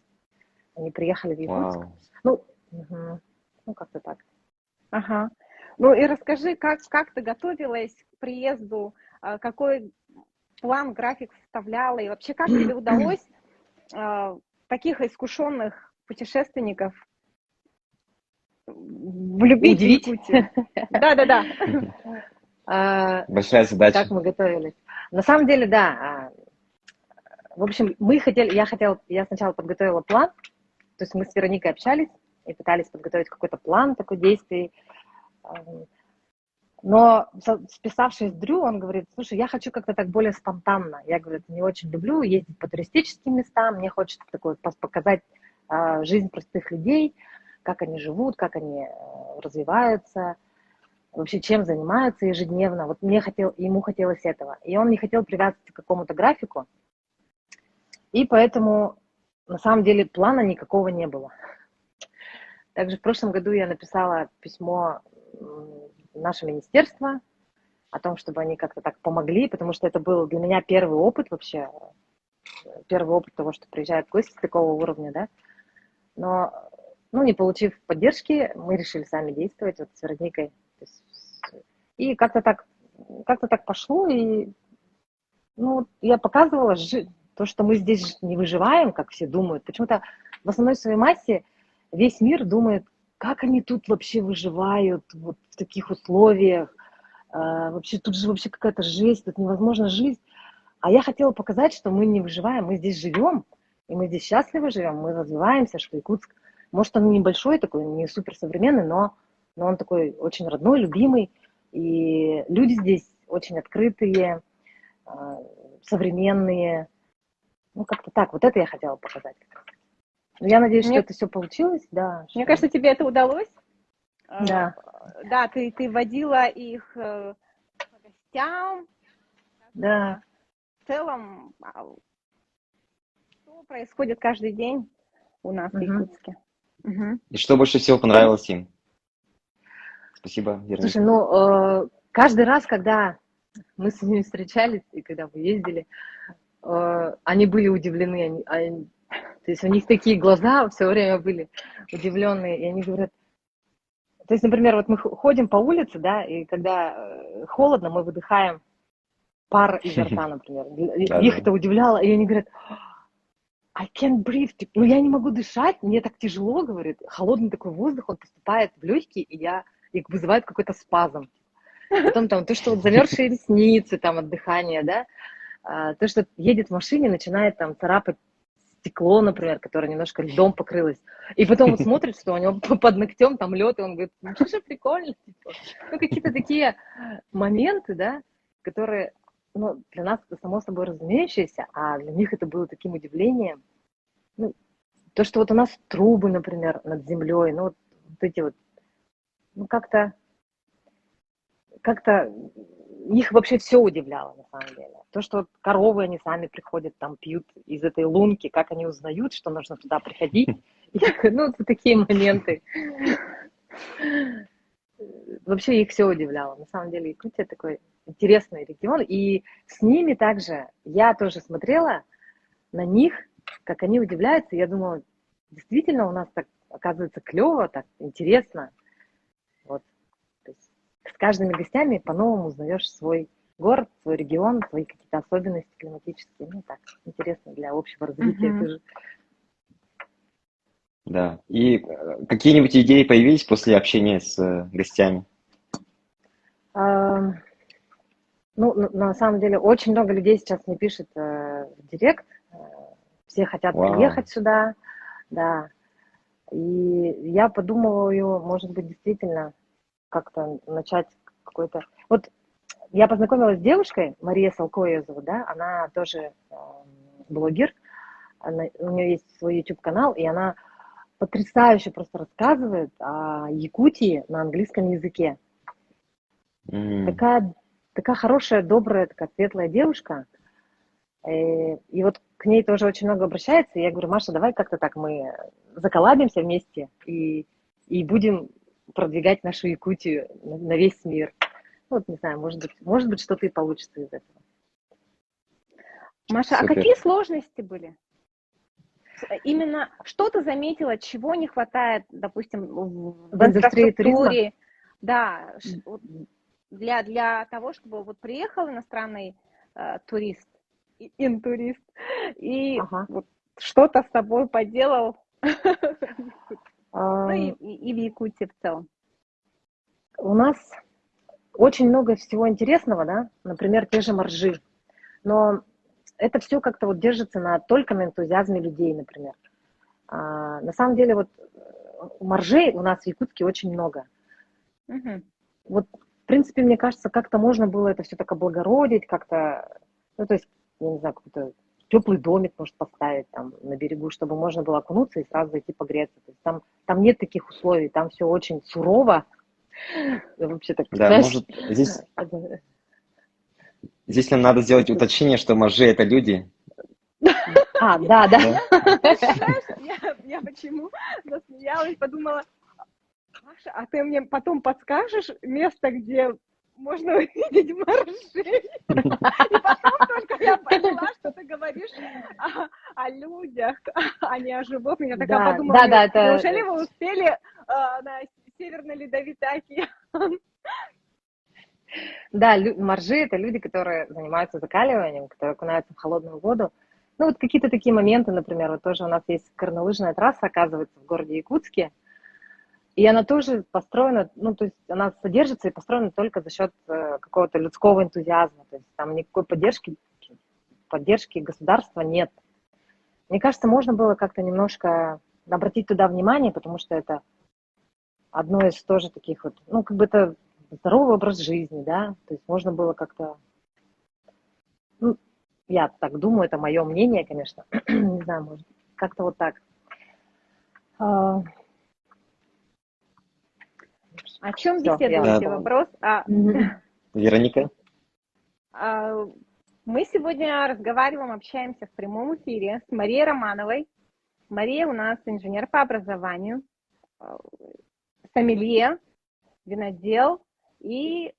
[SPEAKER 2] Они приехали в Якутск. Ну, как-то так.
[SPEAKER 1] Ага. Ну и расскажи, как ты готовилась к приезду, какой план, график составляла, и вообще как тебе удалось таких искушенных путешественников влюбить в Якутию? Да.
[SPEAKER 3] Большая задача.
[SPEAKER 2] Как мы готовились? На самом деле, да. В общем, я сначала подготовила план, то есть мы с Вероникой общались и пытались подготовить какой-то план такой действий. Но списавшись с Дрю, он говорит, слушай, я хочу как-то так более спонтанно. Я, говорю, не очень люблю ездить по туристическим местам, мне хочется такое показать жизнь простых людей, как они живут, как они развиваются, вообще чем занимаются ежедневно. Вот ему хотелось этого. И он не хотел привязываться к какому-то графику. И поэтому, на самом деле, плана никакого не было. Также в прошлом году я написала письмо в наше министерство о том, чтобы они как-то так помогли, потому что это был для меня первый опыт вообще, первый опыт того, что приезжают гости такого уровня, да. Но, не получив поддержки, мы решили сами действовать вот с Вероникой. И как-то так пошло, и я показывала то, что мы здесь не выживаем, как все думают. Почему-то в основной своей массе весь мир думает, как они тут вообще выживают вот в таких условиях. Вообще тут же вообще какая-то жесть, тут невозможно жить. А я хотела показать, что мы не выживаем, мы здесь живем, и мы здесь счастливо живем, мы развиваемся, что Якутск, может, он небольшой такой, не суперсовременный, но он такой очень родной, любимый, и люди здесь очень открытые, современные. Как-то так. Вот это я хотела показать как раз. Я надеюсь, что это все получилось, да.
[SPEAKER 1] Мне кажется, тебе это удалось.
[SPEAKER 2] Да.
[SPEAKER 1] Да, ты водила их по гостям.
[SPEAKER 2] Да.
[SPEAKER 1] В целом, что происходит каждый день у нас в Якутске?
[SPEAKER 3] И что больше всего понравилось им? Спасибо, Вероника.
[SPEAKER 2] Слушай, каждый раз, когда мы с ними встречались и когда мы ездили, они были удивлены. То есть у них такие глаза все время были удивленные, и они говорят... То есть, например, вот мы ходим по улице, да, и когда холодно, мы выдыхаем пар изо рта, например. Их это удивляло, и они говорят, I can't breathe. Я не могу дышать, мне так тяжело, говорит. Холодный такой воздух, он поступает в легкие, и вызывает какой-то спазм. Потом там то, что вот замерзшие ресницы там от дыхания, да, то, что едет в машине, начинает там царапать стекло, например, которое немножко льдом покрылось. И потом вот смотрит, что у него под ногтем там лед, и он говорит, что же прикольно. Типа. Какие-то такие моменты, да, которые, для нас это само собой разумеющееся, а для них это было таким удивлением. То, что вот у нас трубы, например, над землей, вот эти вот, как-то их вообще все удивляло, на самом деле. То, что вот коровы, они сами приходят, там пьют из этой лунки, как они узнают, что нужно туда приходить. Это такие моменты. Вообще их все удивляло. На самом деле Якутия такой интересный регион. И с ними также я тоже смотрела на них, как они удивляются. Я думала, действительно у нас так, оказывается, клево, так интересно. Вот. То есть с каждыми гостями по-новому узнаешь свой город, свой регион, свои какие-то особенности климатические. Так, интересно для общего развития тоже.
[SPEAKER 3] Да. И какие-нибудь идеи появились после общения с гостями?
[SPEAKER 2] На самом деле, очень много людей сейчас мне пишет в директ. Все хотят приехать сюда, да. И я подумываю, может быть, действительно как-то начать какой-то... Вот я познакомилась с девушкой, Мария Салко ее зовут, да, она тоже блогер, у нее есть свой YouTube-канал, и она потрясающе просто рассказывает о Якутии на английском языке. Такая хорошая, добрая, такая светлая девушка. И вот к ней тоже очень много обращается. И я говорю, Маша, давай как-то так мы заколлабимся вместе и будем продвигать нашу Якутию на весь мир. Не знаю, может быть, что-то и получится из этого.
[SPEAKER 1] Маша, а какие сложности были? Именно что ты заметила, чего не хватает, допустим, в инфраструктуре? Да, для того, чтобы вот приехал иностранный турист, интурист, и вот что-то с тобой поделал, и в Якутии в целом.
[SPEAKER 2] У нас очень много всего интересного, да, например, те же моржи. Но это все как-то вот держится только на энтузиазме людей, например. На самом деле вот моржей у нас в Якутске очень много.
[SPEAKER 1] Мгм.
[SPEAKER 2] Вот, в принципе, мне кажется, как-то можно было это все так облагородить, как-то, ну, то есть, я не знаю, какой-то теплый домик, может, поставить там на берегу, чтобы можно было окунуться и сразу зайти погреться. То есть там нет таких условий, там все очень сурово. Вообще так,
[SPEAKER 3] Да,
[SPEAKER 2] знаешь,
[SPEAKER 3] может, здесь нам надо сделать уточнение, что моржи это люди,
[SPEAKER 2] да.
[SPEAKER 3] да?
[SPEAKER 1] Ты знаешь, я почему засмеялась, подумала, Маша, а ты мне потом подскажешь место, где можно увидеть моржей? И потом только я поняла, что ты говоришь о людях, а не о животных. Я такая
[SPEAKER 2] Да,
[SPEAKER 1] подумала,
[SPEAKER 2] да, да,
[SPEAKER 1] неужели
[SPEAKER 2] это,
[SPEAKER 1] вы успели на Северный Ледовитый океан?
[SPEAKER 2] да, моржи это люди, которые занимаются закаливанием, которые окунаются в холодную воду. Ну, вот какие-то такие моменты, например, вот тоже у нас есть горнолыжная трасса, оказывается, в городе Якутске, и она тоже построена, ну, то есть она содержится и построена только за счет какого-то людского энтузиазма, то есть там никакой поддержки государства нет. Мне кажется, можно было как-то немножко обратить туда внимание, потому что это одно из тоже таких вот, ну, как бы это здоровый образ жизни, да, то есть можно было как-то, ну, я так думаю, это мое мнение, конечно, не знаю, может, как-то вот так.
[SPEAKER 1] О чем
[SPEAKER 2] Все, я
[SPEAKER 3] Да,
[SPEAKER 1] беседуете?
[SPEAKER 2] устала.
[SPEAKER 1] Вопрос.
[SPEAKER 3] Вероника?
[SPEAKER 1] А, мы сегодня разговариваем, общаемся в прямом эфире с Марией Романовой. Мария у нас инженер по образованию, сомелье, винодел и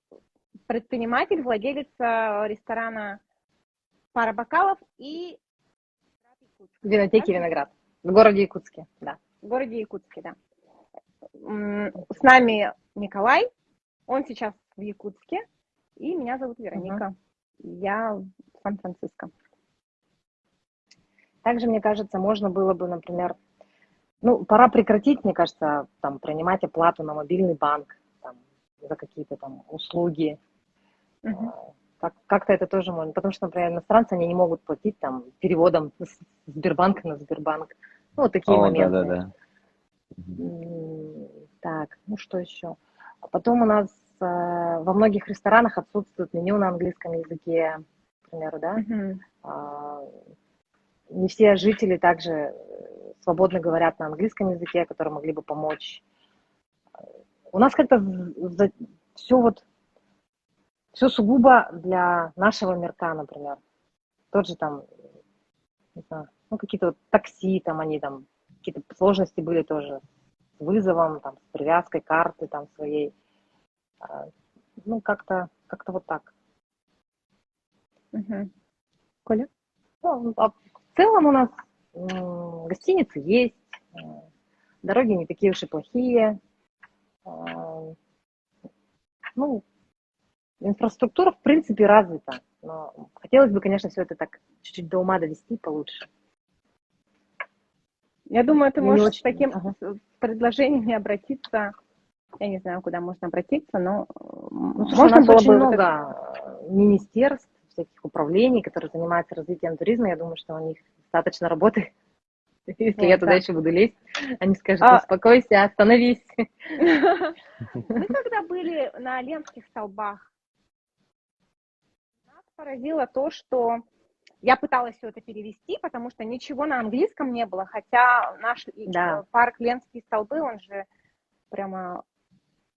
[SPEAKER 1] предприниматель, владелец ресторана «Пара бокалов» и
[SPEAKER 2] Винотеки Виноград в городе Якутске, да.
[SPEAKER 1] в городе Якутске, да. С нами Николай, он сейчас в Якутске, и меня зовут Вероника. Я в Сан-Франциско.
[SPEAKER 2] Также, мне кажется, можно было бы, например, ну, пора прекратить, мне кажется, там, принимать оплату на мобильный банк там, за какие-то там услуги.
[SPEAKER 1] Мгм.
[SPEAKER 2] Как-то это тоже можно. Потому что, например, иностранцы, они не могут платить там переводом с Сбербанка на Сбербанк. Ну, вот такие
[SPEAKER 3] О,
[SPEAKER 2] моменты.
[SPEAKER 3] да-да-да.
[SPEAKER 2] Так, ну что еще? А потом у нас во многих ресторанах отсутствует меню на английском языке, к примеру, да.
[SPEAKER 1] Мгм.
[SPEAKER 2] Не все жители также свободно говорят на английском языке, которые могли бы помочь. У нас как-то все сугубо для нашего мирка, например. Тот же там, не знаю, ну какие-то вот такси, там они там, какие-то сложности были тоже с вызовом, там, с привязкой карты там своей. Ну, как-то вот так.
[SPEAKER 1] Мгм. Коля?
[SPEAKER 2] Ну, а в целом у нас гостиницы есть, дороги не такие уж и плохие. Ну, инфраструктура, в принципе, развита. Но хотелось бы, конечно, все это так чуть-чуть до ума довести получше.
[SPEAKER 1] Я думаю, ты
[SPEAKER 2] Мне не
[SPEAKER 1] можешь с
[SPEAKER 2] очень...
[SPEAKER 1] таким
[SPEAKER 2] Ага.
[SPEAKER 1] предложением обратиться. Я не знаю, куда можно обратиться, но
[SPEAKER 2] Ну, слушай, у
[SPEAKER 1] можно
[SPEAKER 2] нас
[SPEAKER 1] было
[SPEAKER 2] очень
[SPEAKER 1] бы вот это...
[SPEAKER 2] много министерств, всяких управлений, которые занимаются развитием туризма. Я думаю, что у них достаточно работы. Если я
[SPEAKER 1] Вот,
[SPEAKER 2] туда
[SPEAKER 1] да.
[SPEAKER 2] еще буду лезть, они скажут: успокойся, остановись.
[SPEAKER 1] Мы когда были на Ленских столбах, нас поразило то, что я пыталась все это перевести, потому что ничего на английском не было, хотя наш
[SPEAKER 2] Да.
[SPEAKER 1] парк Ленские столбы, он же прямо,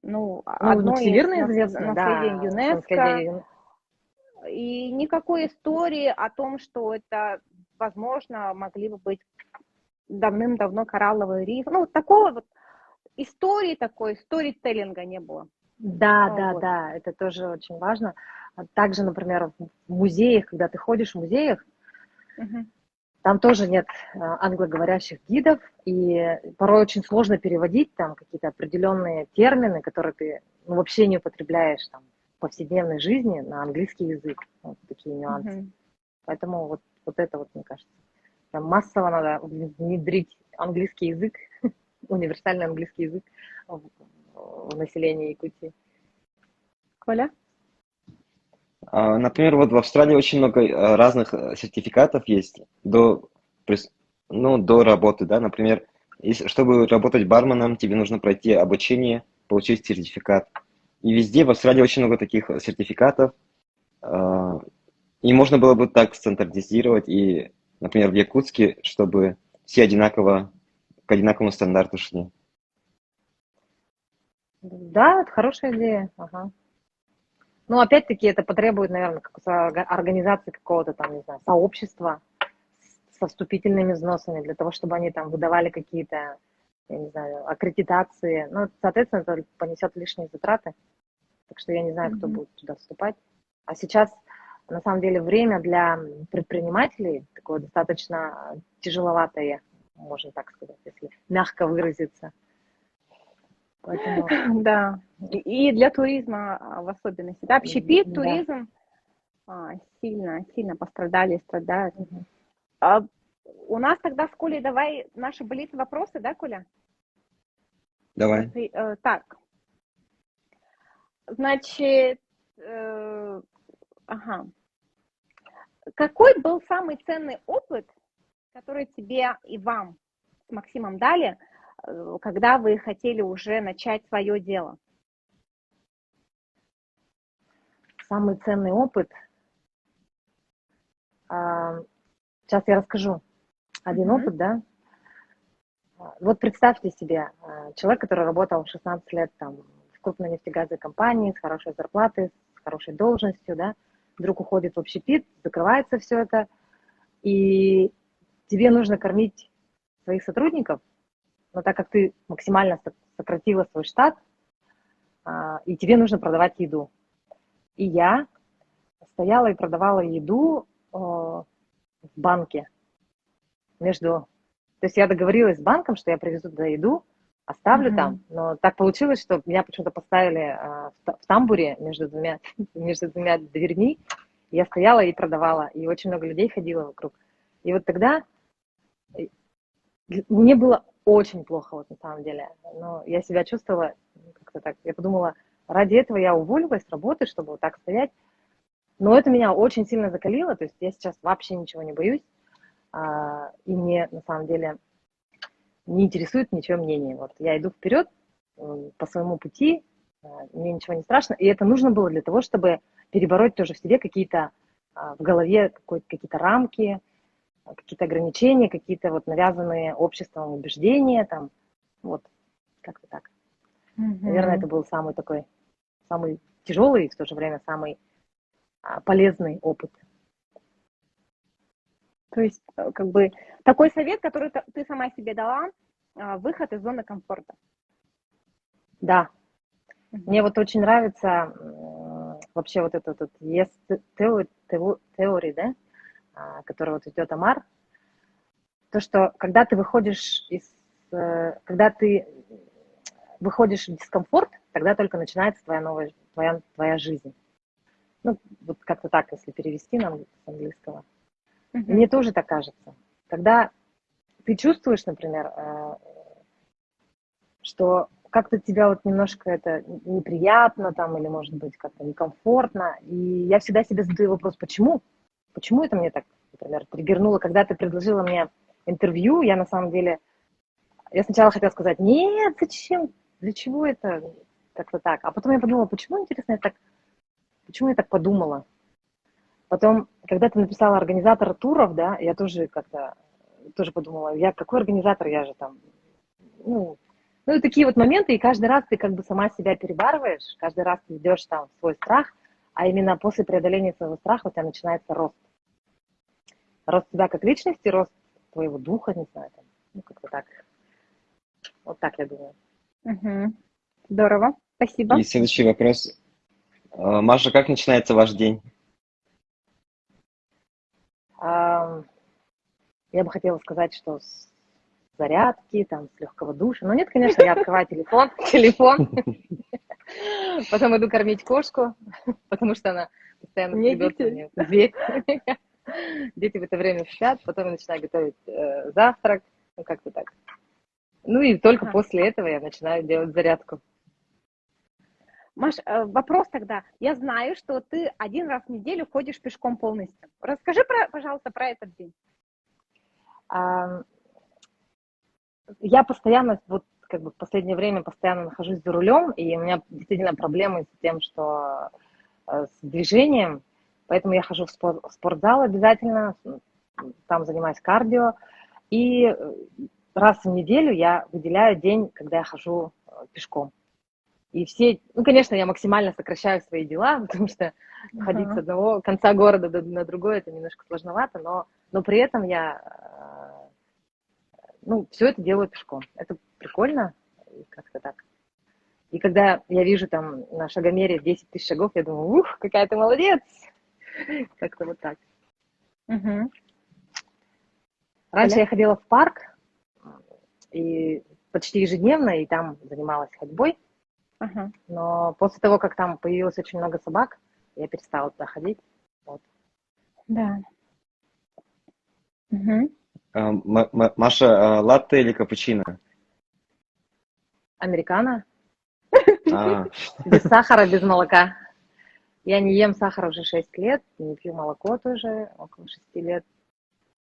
[SPEAKER 1] ну,
[SPEAKER 2] Ну,
[SPEAKER 1] одно из
[SPEAKER 2] всемирно известный,
[SPEAKER 1] наследий
[SPEAKER 2] да,
[SPEAKER 1] ЮНЕСКо,
[SPEAKER 2] наследие.
[SPEAKER 1] и никакой истории о том, что это, возможно, могли бы быть давным-давно коралловые рифы. Ну, вот такого вот истории такой, сторителлинга не было.
[SPEAKER 2] Да,
[SPEAKER 1] Вот.
[SPEAKER 2] это тоже очень важно. Также, например, в музеях, когда ты ходишь в музеях,
[SPEAKER 1] Мгм.
[SPEAKER 2] там тоже нет англоговорящих гидов, и порой очень сложно переводить там какие-то определенные термины, которые ты вообще не употребляешь там, в повседневной жизни на английский язык. Вот такие нюансы.
[SPEAKER 1] Мгм.
[SPEAKER 2] Поэтому вот это вот, мне кажется, прям массово надо внедрить английский язык, универсальный английский язык в население Якутии.
[SPEAKER 1] Коля?
[SPEAKER 3] Например, вот в Австралии очень много разных сертификатов есть прис- до работы, да. Например, чтобы работать барменом, тебе нужно пройти обучение, получить сертификат. И везде в Австралии очень много таких сертификатов. а, И можно было бы так стандартизировать и, например, в Якутске, чтобы все к одинаковому стандарту шли.
[SPEAKER 2] Да, это хорошая идея. Ага. Ну, опять-таки, это потребует, наверное, организации какого-то там, не знаю, сообщества со вступительными взносами для того, чтобы они там выдавали какие-то, я не знаю, аккредитации. Ну, соответственно, это понесет лишние затраты. Так что я не знаю, кто
[SPEAKER 1] Мгм.
[SPEAKER 2] будет туда вступать. А сейчас, на самом деле, время для предпринимателей такое достаточно тяжеловатое, можно так сказать, если мягко выразиться. Поэтому,
[SPEAKER 1] Да. И для туризма в особенности. Да, общепит,
[SPEAKER 2] да.
[SPEAKER 1] туризм сильно, сильно пострадали, страдают.
[SPEAKER 2] Мгм.
[SPEAKER 1] А у нас тогда с Колей давай наши блиц-вопросы, да, Коля?
[SPEAKER 3] Давай.
[SPEAKER 1] Так, значит, ага. Какой был самый ценный опыт, который тебе и вам с Максимом дали, когда вы хотели уже начать свое дело?
[SPEAKER 2] Самый ценный опыт. Сейчас я расскажу один
[SPEAKER 1] Мгм.
[SPEAKER 2] опыт, да. Вот представьте себе, человек, который работал 16 лет там в крупной нефтегазовой компании, с хорошей зарплатой, с хорошей должностью, да, вдруг уходит в общепит, закрывается все это, и тебе нужно кормить своих сотрудников, но так как ты максимально сократила свой штат, и тебе нужно продавать еду. И я стояла и продавала еду в банке между... То есть я договорилась с банком, что я привезу туда еду, оставлю там,
[SPEAKER 1] Мгм.
[SPEAKER 2] но так получилось, что меня почему-то поставили в тамбуре между двумя дверьми. Я стояла и продавала, и очень много людей ходило вокруг. И вот тогда мне было очень плохо, вот на самом деле. Но я себя чувствовала как-то так. Я подумала, ради этого я уволилась с работы, чтобы вот так стоять. Но это меня очень сильно закалило, то есть я сейчас вообще ничего не боюсь. И мне на самом деле не интересует ничего мнение. Вот я иду вперед по своему пути, мне ничего не страшно. И это нужно было для того, чтобы перебороть тоже в себе какие-то в голове какие-то рамки, какие-то ограничения, какие-то вот навязанные обществом убеждения, там, вот, как-то так. Наверное, это
[SPEAKER 1] Мгм.
[SPEAKER 2] был самый такой, самый тяжелый и в то же время самый полезный опыт.
[SPEAKER 1] То есть, как бы, такой совет, который ты сама себе дала, выход из зоны комфорта.
[SPEAKER 2] Да, мне
[SPEAKER 1] Мгм.
[SPEAKER 2] вот очень нравится вообще вот этот вот yes theory, да, который вот идет Амар, то, что когда ты выходишь в дискомфорт, тогда только начинается твоя новая, твоя жизнь. Ну, вот как-то так, если перевести нам с английского. Мне
[SPEAKER 1] Мгм.
[SPEAKER 2] тоже так кажется. Когда ты чувствуешь, например, что как-то тебя вот немножко это неприятно там, или, может быть, как-то некомфортно, и я всегда себе задаю вопрос, почему? Почему это мне так, например, триггернуло? Когда ты предложила мне интервью, я на самом деле, я сначала хотела сказать, нет, зачем, для чего это, как-то так. А потом я подумала, почему, интересно, почему я так подумала? Потом, когда ты написала организатор туров, да, я тоже как-то тоже подумала, я какой организатор, я же там, ну, ну и такие вот моменты, и каждый раз ты как бы сама себя перебарываешь, каждый раз ты идешь там в свой страх, а именно после преодоления своего страха у тебя начинается рост. Рост тебя как личности, рост твоего духа, не знаю, там, ну как-то так. Вот так я думаю.
[SPEAKER 1] Мгм. Здорово. Спасибо.
[SPEAKER 3] И следующий вопрос. Маша, как начинается ваш день?
[SPEAKER 2] А, я бы хотела сказать, что с зарядки, там, с легкого душа. Но нет, конечно, я открываю телефон, потом иду кормить кошку, потому что она постоянно
[SPEAKER 1] Не
[SPEAKER 2] скребется
[SPEAKER 1] детей.
[SPEAKER 2] мне в дверь. Дети в это время спят, потом я начинаю готовить завтрак, ну как-то так. Ну и только
[SPEAKER 1] Ага.
[SPEAKER 2] после этого я начинаю делать зарядку.
[SPEAKER 1] Маш, вопрос тогда. Я знаю, что ты один раз в неделю ходишь пешком полностью. Расскажи, пожалуйста, про этот день.
[SPEAKER 2] А, Я постоянно, вот как бы в последнее время постоянно нахожусь за рулем, и у меня действительно проблемы с тем, что с движением, поэтому я хожу в спортзал обязательно, там занимаюсь кардио, и раз в неделю я выделяю день, когда я хожу пешком. И все, ну, конечно, я максимально сокращаю свои дела, потому что ходить с одного конца города на другой, это немножко сложновато, но при этом я, ну, все это делаю пешком. Это прикольно, как-то так. И когда я вижу там на шагомере 10 тысяч шагов, я думаю, ух, какая ты молодец! Как-то вот так.
[SPEAKER 1] Угу.
[SPEAKER 2] Раньше я ходила в парк и почти ежедневно, и там занималась ходьбой. Но после того, как там появилось очень много собак, я перестала туда ходить. Вот.
[SPEAKER 1] Да. Угу.
[SPEAKER 3] Маша, латте или капучино?
[SPEAKER 2] Американо. Без сахара, без молока. Я не ем сахар уже 6 лет, не пью молоко тоже около 6 лет.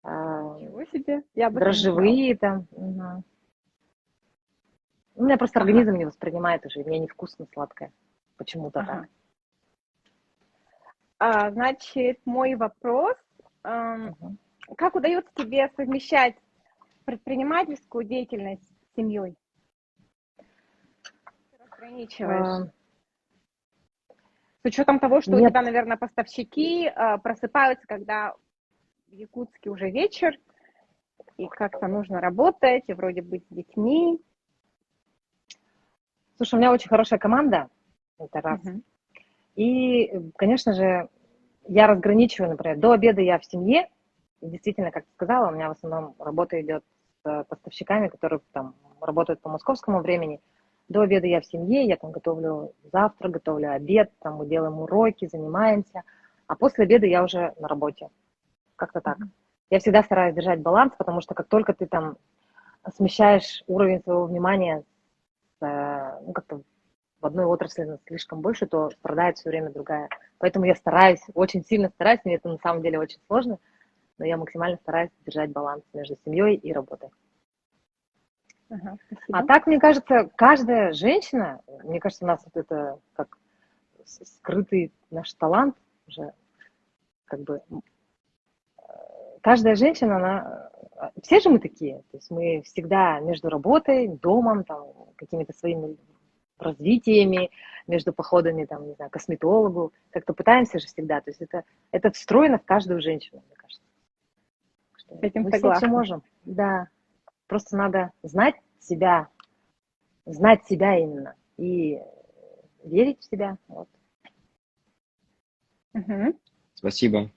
[SPEAKER 1] Ничего себе. Я бы
[SPEAKER 2] дрожжевые там. Угу. У меня просто организм не воспринимает уже, мне невкусно сладкое. Почему-то так.
[SPEAKER 1] Значит, мой вопрос. Как удается тебе совмещать предпринимательскую деятельность с семьей? Ты разграничиваешь. С учетом того, что у тебя, наверное, поставщики просыпаются, когда в Якутске уже вечер, и как-то нужно работать, и вроде быть с детьми.
[SPEAKER 2] Слушай, у меня очень хорошая команда, это раз. И, конечно же, я разграничиваю, например, до обеда я в семье, и действительно, как ты сказала, у меня в основном работа идет с поставщиками, которые там работают по московскому времени. До обеда я в семье, я там готовлю завтрак, готовлю обед, там мы делаем уроки, занимаемся, а после обеда я уже на работе. Как-то так. Я всегда стараюсь держать баланс, потому что как только ты там смещаешь уровень своего внимания ну, как-то в одной отрасли слишком больше, то страдает все время другая. Поэтому я стараюсь, очень сильно стараюсь, мне это на самом деле очень сложно, но я максимально стараюсь держать баланс между семьей и работой. А так, мне кажется, каждая женщина, мне кажется, у нас вот это как скрытый наш талант уже, как бы, каждая женщина, она, все же мы такие, то есть мы всегда между работой, домом, там, какими-то своими развитиями, между походами, там, не знаю, к косметологу, как-то пытаемся же всегда, то есть это встроено в каждую женщину, мне кажется.
[SPEAKER 1] С этим
[SPEAKER 2] мы
[SPEAKER 1] согласна.
[SPEAKER 2] все можем, да, просто надо знать себя именно и верить в себя. Вот.
[SPEAKER 3] Спасибо.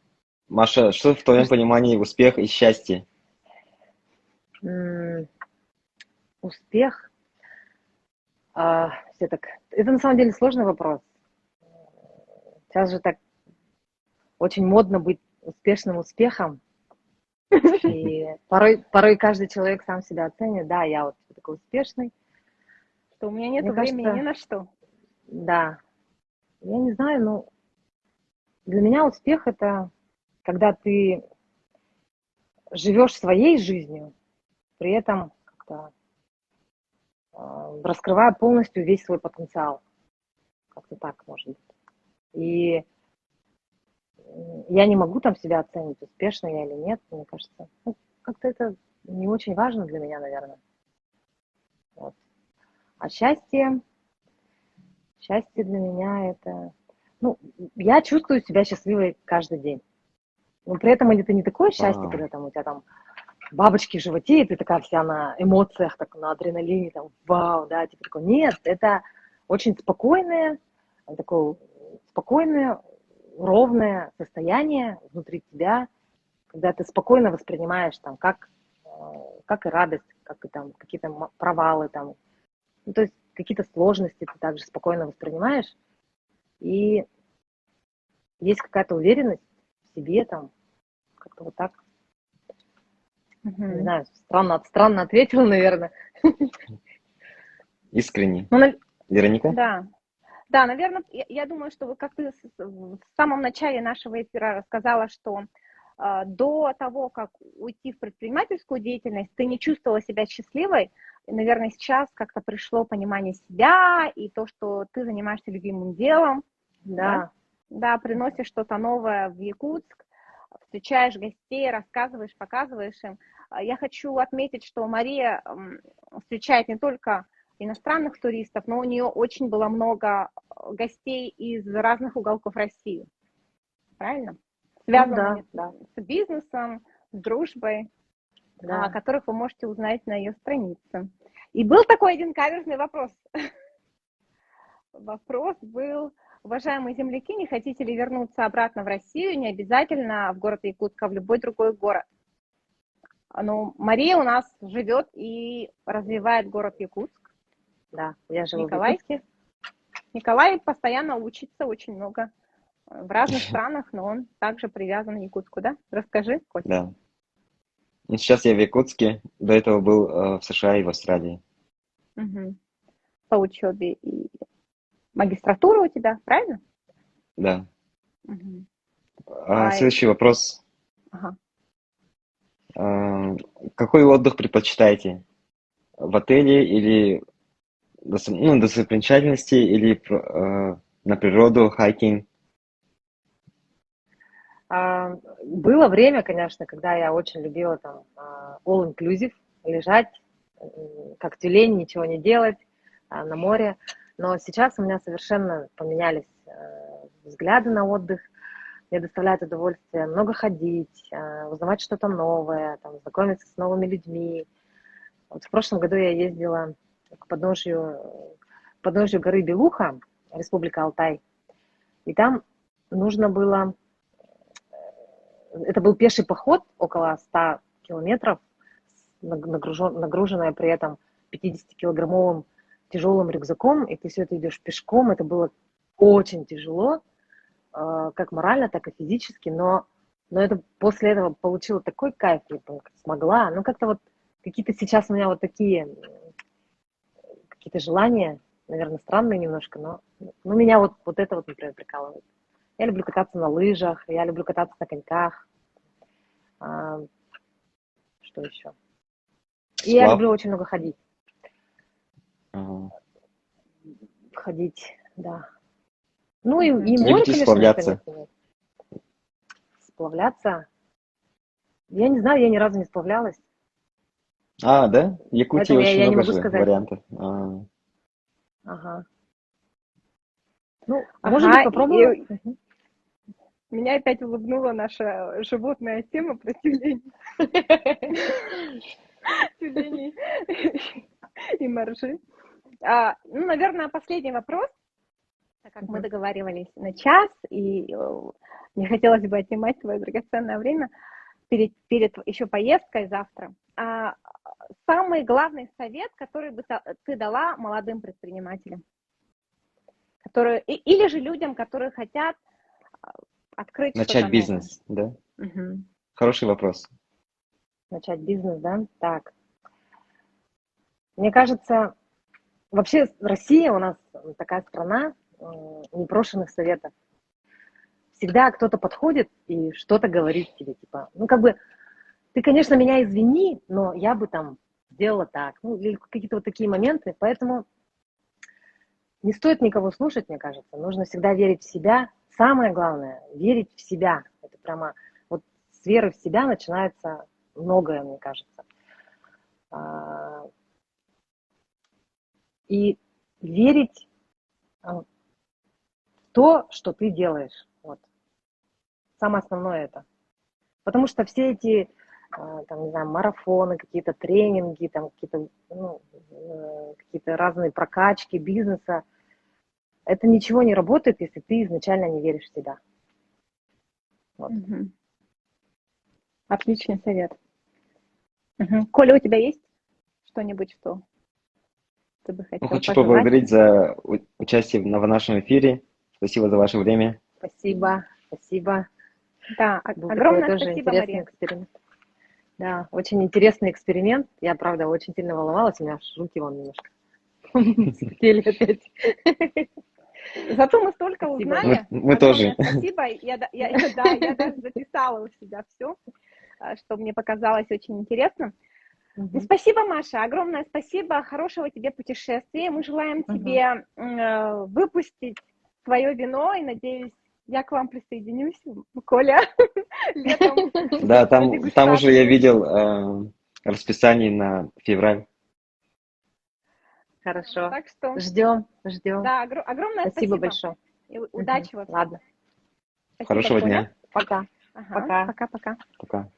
[SPEAKER 3] Маша, что в твоем понимании успех и счастье?
[SPEAKER 2] Успех? Это на самом деле сложный вопрос. Сейчас же так очень модно быть успешным успехом. И порой каждый человек сам себя оценит. Да, я вот такой успешный.
[SPEAKER 1] Что у меня нет времени ни на что.
[SPEAKER 2] Да. Я не знаю, но для меня успех – это когда ты живешь своей жизнью, при этом как-то раскрывая полностью весь свой потенциал. Как-то так, может быть. И я не могу там себя оценить, успешна я или нет, мне кажется. Ну, как-то это не очень важно для меня, наверное. Вот. А счастье для меня это... Ну, я чувствую себя счастливой каждый день. Но при этом это не такое счастье, когда там у тебя там бабочки в животе, и ты такая вся на эмоциях, так, на адреналине, там, вау, да, типа такое. Нет, это очень спокойное, ровное состояние внутри тебя, когда ты спокойно воспринимаешь там, как и радость, как и там какие-то провалы, там, ну, то есть какие-то сложности ты также спокойно воспринимаешь, и есть какая-то уверенность в себе, там, как-то вот так. Не знаю, странно ответила, наверное.
[SPEAKER 3] Искренне.
[SPEAKER 1] Ну,
[SPEAKER 3] Вероника?
[SPEAKER 1] Да. Да, наверное, я думаю, что как ты в самом начале нашего эфира рассказала, что до того, как уйти в предпринимательскую деятельность, ты не чувствовала себя счастливой. И, наверное, сейчас как-то пришло понимание себя и то, что ты занимаешься любимым делом, да,
[SPEAKER 2] Да,
[SPEAKER 1] да, приносишь что-то новое в Якутск, встречаешь гостей, рассказываешь, показываешь им. Я хочу отметить, что Мария встречает не только иностранных туристов, но у нее очень было много гостей из разных уголков России. Правильно?
[SPEAKER 2] ну да,
[SPEAKER 1] Связанными
[SPEAKER 2] да,
[SPEAKER 1] с бизнесом, с дружбой, о
[SPEAKER 2] да.
[SPEAKER 1] которых вы можете узнать на ее странице. И был такой один каверзный вопрос. Вопрос был: уважаемые земляки, не хотите ли вернуться обратно в Россию, не обязательно в город Якутск, а в любой другой город? Ну, Мария у нас живет и развивает город Якутск.
[SPEAKER 2] Да, я живу в
[SPEAKER 1] Николай.
[SPEAKER 2] Якутске.
[SPEAKER 1] Николай постоянно учится очень много в разных странах, но он также привязан к Якутску, да? Расскажи, Костя.
[SPEAKER 3] Да. Ну, сейчас я в Якутске, до этого был в США и в Австралии.
[SPEAKER 1] Угу. По учебе и магистратура у тебя, правильно?
[SPEAKER 3] Да.
[SPEAKER 1] Угу.
[SPEAKER 3] Следующий вопрос.
[SPEAKER 1] Ага.
[SPEAKER 3] Какой отдых предпочитаете? В отеле или достопримечательности, или на природу, хайкинг?
[SPEAKER 2] Было время, конечно, когда я очень любила там all inclusive, лежать, как тюлень, ничего не делать на море. Но сейчас у меня совершенно поменялись взгляды на отдых. Мне доставляет удовольствие много ходить, узнавать что-то новое, там, знакомиться с новыми людьми. Вот в прошлом году я ездила к подножию горы Белуха, Республика Алтай. И там нужно было... Это был пеший поход, около 100 километров, нагруженная при этом 50-килограммовым тяжелым рюкзаком, и ты все это идешь пешком. Это было очень тяжело, как морально, так и физически, но это после этого получила такой кайф, я смогла. Ну, как-то вот какие-то сейчас у меня вот такие какие-то желания, наверное, странные немножко, но меня вот это вот, например, прикалывает. Я люблю кататься на лыжах, я люблю кататься на коньках. Что еще? И я
[SPEAKER 3] Сплав?
[SPEAKER 2] люблю очень много ходить.
[SPEAKER 3] Ага.
[SPEAKER 2] Ходить, да. Ну и море,
[SPEAKER 3] Любите
[SPEAKER 2] конечно, никто не
[SPEAKER 3] сплавляться?
[SPEAKER 2] отменяет. Сплавляться. Я не знаю, я ни разу не сплавлялась.
[SPEAKER 3] Да? В Якутии
[SPEAKER 2] Поэтому
[SPEAKER 3] очень
[SPEAKER 2] я не
[SPEAKER 3] много
[SPEAKER 2] могу
[SPEAKER 3] же
[SPEAKER 2] сказать.
[SPEAKER 3] вариантов.
[SPEAKER 2] Ага. Ну, может быть,
[SPEAKER 1] Ага,
[SPEAKER 2] попробую.
[SPEAKER 1] меня опять улыбнула наша животная тема про тюленей. Тюленей и моржи. Ну, наверное, последний вопрос, так как мы договаривались на час, и не хотелось бы отнимать твое драгоценное время перед еще поездкой завтра. Самый главный совет, который бы ты дала молодым предпринимателям, или же людям, которые хотят открыть что-то
[SPEAKER 3] Начать
[SPEAKER 1] новое?
[SPEAKER 3] бизнес, да?
[SPEAKER 1] Угу.
[SPEAKER 3] Хороший вопрос.
[SPEAKER 2] Начать бизнес, да? Так. Мне кажется, вообще Россия у нас такая страна непрошенных советов. Всегда кто-то подходит и что-то говорит тебе, типа, ну, как бы, ты, конечно, меня извини, но я бы там сделала так. Ну, или какие-то вот такие моменты. Поэтому не стоит никого слушать, мне кажется. Нужно всегда верить в себя. Самое главное — верить в себя. Это прямо вот с веры в себя начинается многое, мне кажется. И верить в то, что ты делаешь. Вот. Самое основное это. Потому что все эти, там, не знаю, марафоны, какие-то тренинги, там, какие-то разные прокачки бизнеса, это ничего не работает, если ты изначально не веришь в себя. Вот.
[SPEAKER 1] Угу. Отличный совет. Угу. Коля, у тебя есть что-нибудь, что ты бы хотел
[SPEAKER 3] Хочу
[SPEAKER 1] пожелать?
[SPEAKER 3] поблагодарить за участие в нашем эфире. Спасибо за ваше время.
[SPEAKER 2] Спасибо, спасибо.
[SPEAKER 1] Да,
[SPEAKER 2] Был такой
[SPEAKER 1] огромное
[SPEAKER 2] тоже
[SPEAKER 1] спасибо,
[SPEAKER 2] интересный
[SPEAKER 1] Мария.
[SPEAKER 2] эксперимент. Да, очень интересный эксперимент. Я, правда, очень сильно волновалась, у меня аж руки вон немножко вспотели опять.
[SPEAKER 1] Зато мы столько
[SPEAKER 2] Спасибо.
[SPEAKER 1] узнали.
[SPEAKER 3] Мы тоже.
[SPEAKER 1] Огромное спасибо. Я даже записала у себя все, что мне показалось очень интересно.
[SPEAKER 2] Мгм.
[SPEAKER 1] Спасибо, Маша, огромное спасибо, хорошего тебе путешествия. Мы желаем
[SPEAKER 2] Мгм.
[SPEAKER 1] тебе выпустить твое вино, и, надеюсь, я к вам присоединюсь, Коля, летом
[SPEAKER 3] Да,
[SPEAKER 1] на
[SPEAKER 3] там уже я
[SPEAKER 1] дегустацию.
[SPEAKER 3] видел расписание на февраль.
[SPEAKER 2] Хорошо.
[SPEAKER 1] Так что,
[SPEAKER 2] Ждем.
[SPEAKER 1] да, огромное
[SPEAKER 2] Спасибо
[SPEAKER 1] спасибо
[SPEAKER 2] большое.
[SPEAKER 1] и
[SPEAKER 2] Мгм.
[SPEAKER 1] удачи во всем.
[SPEAKER 2] Ладно.
[SPEAKER 1] Спасибо,
[SPEAKER 3] Хорошего
[SPEAKER 1] Коля.
[SPEAKER 3] дня.
[SPEAKER 2] Пока.
[SPEAKER 1] Ага,
[SPEAKER 2] Пока.
[SPEAKER 1] пока-пока.
[SPEAKER 3] Пока.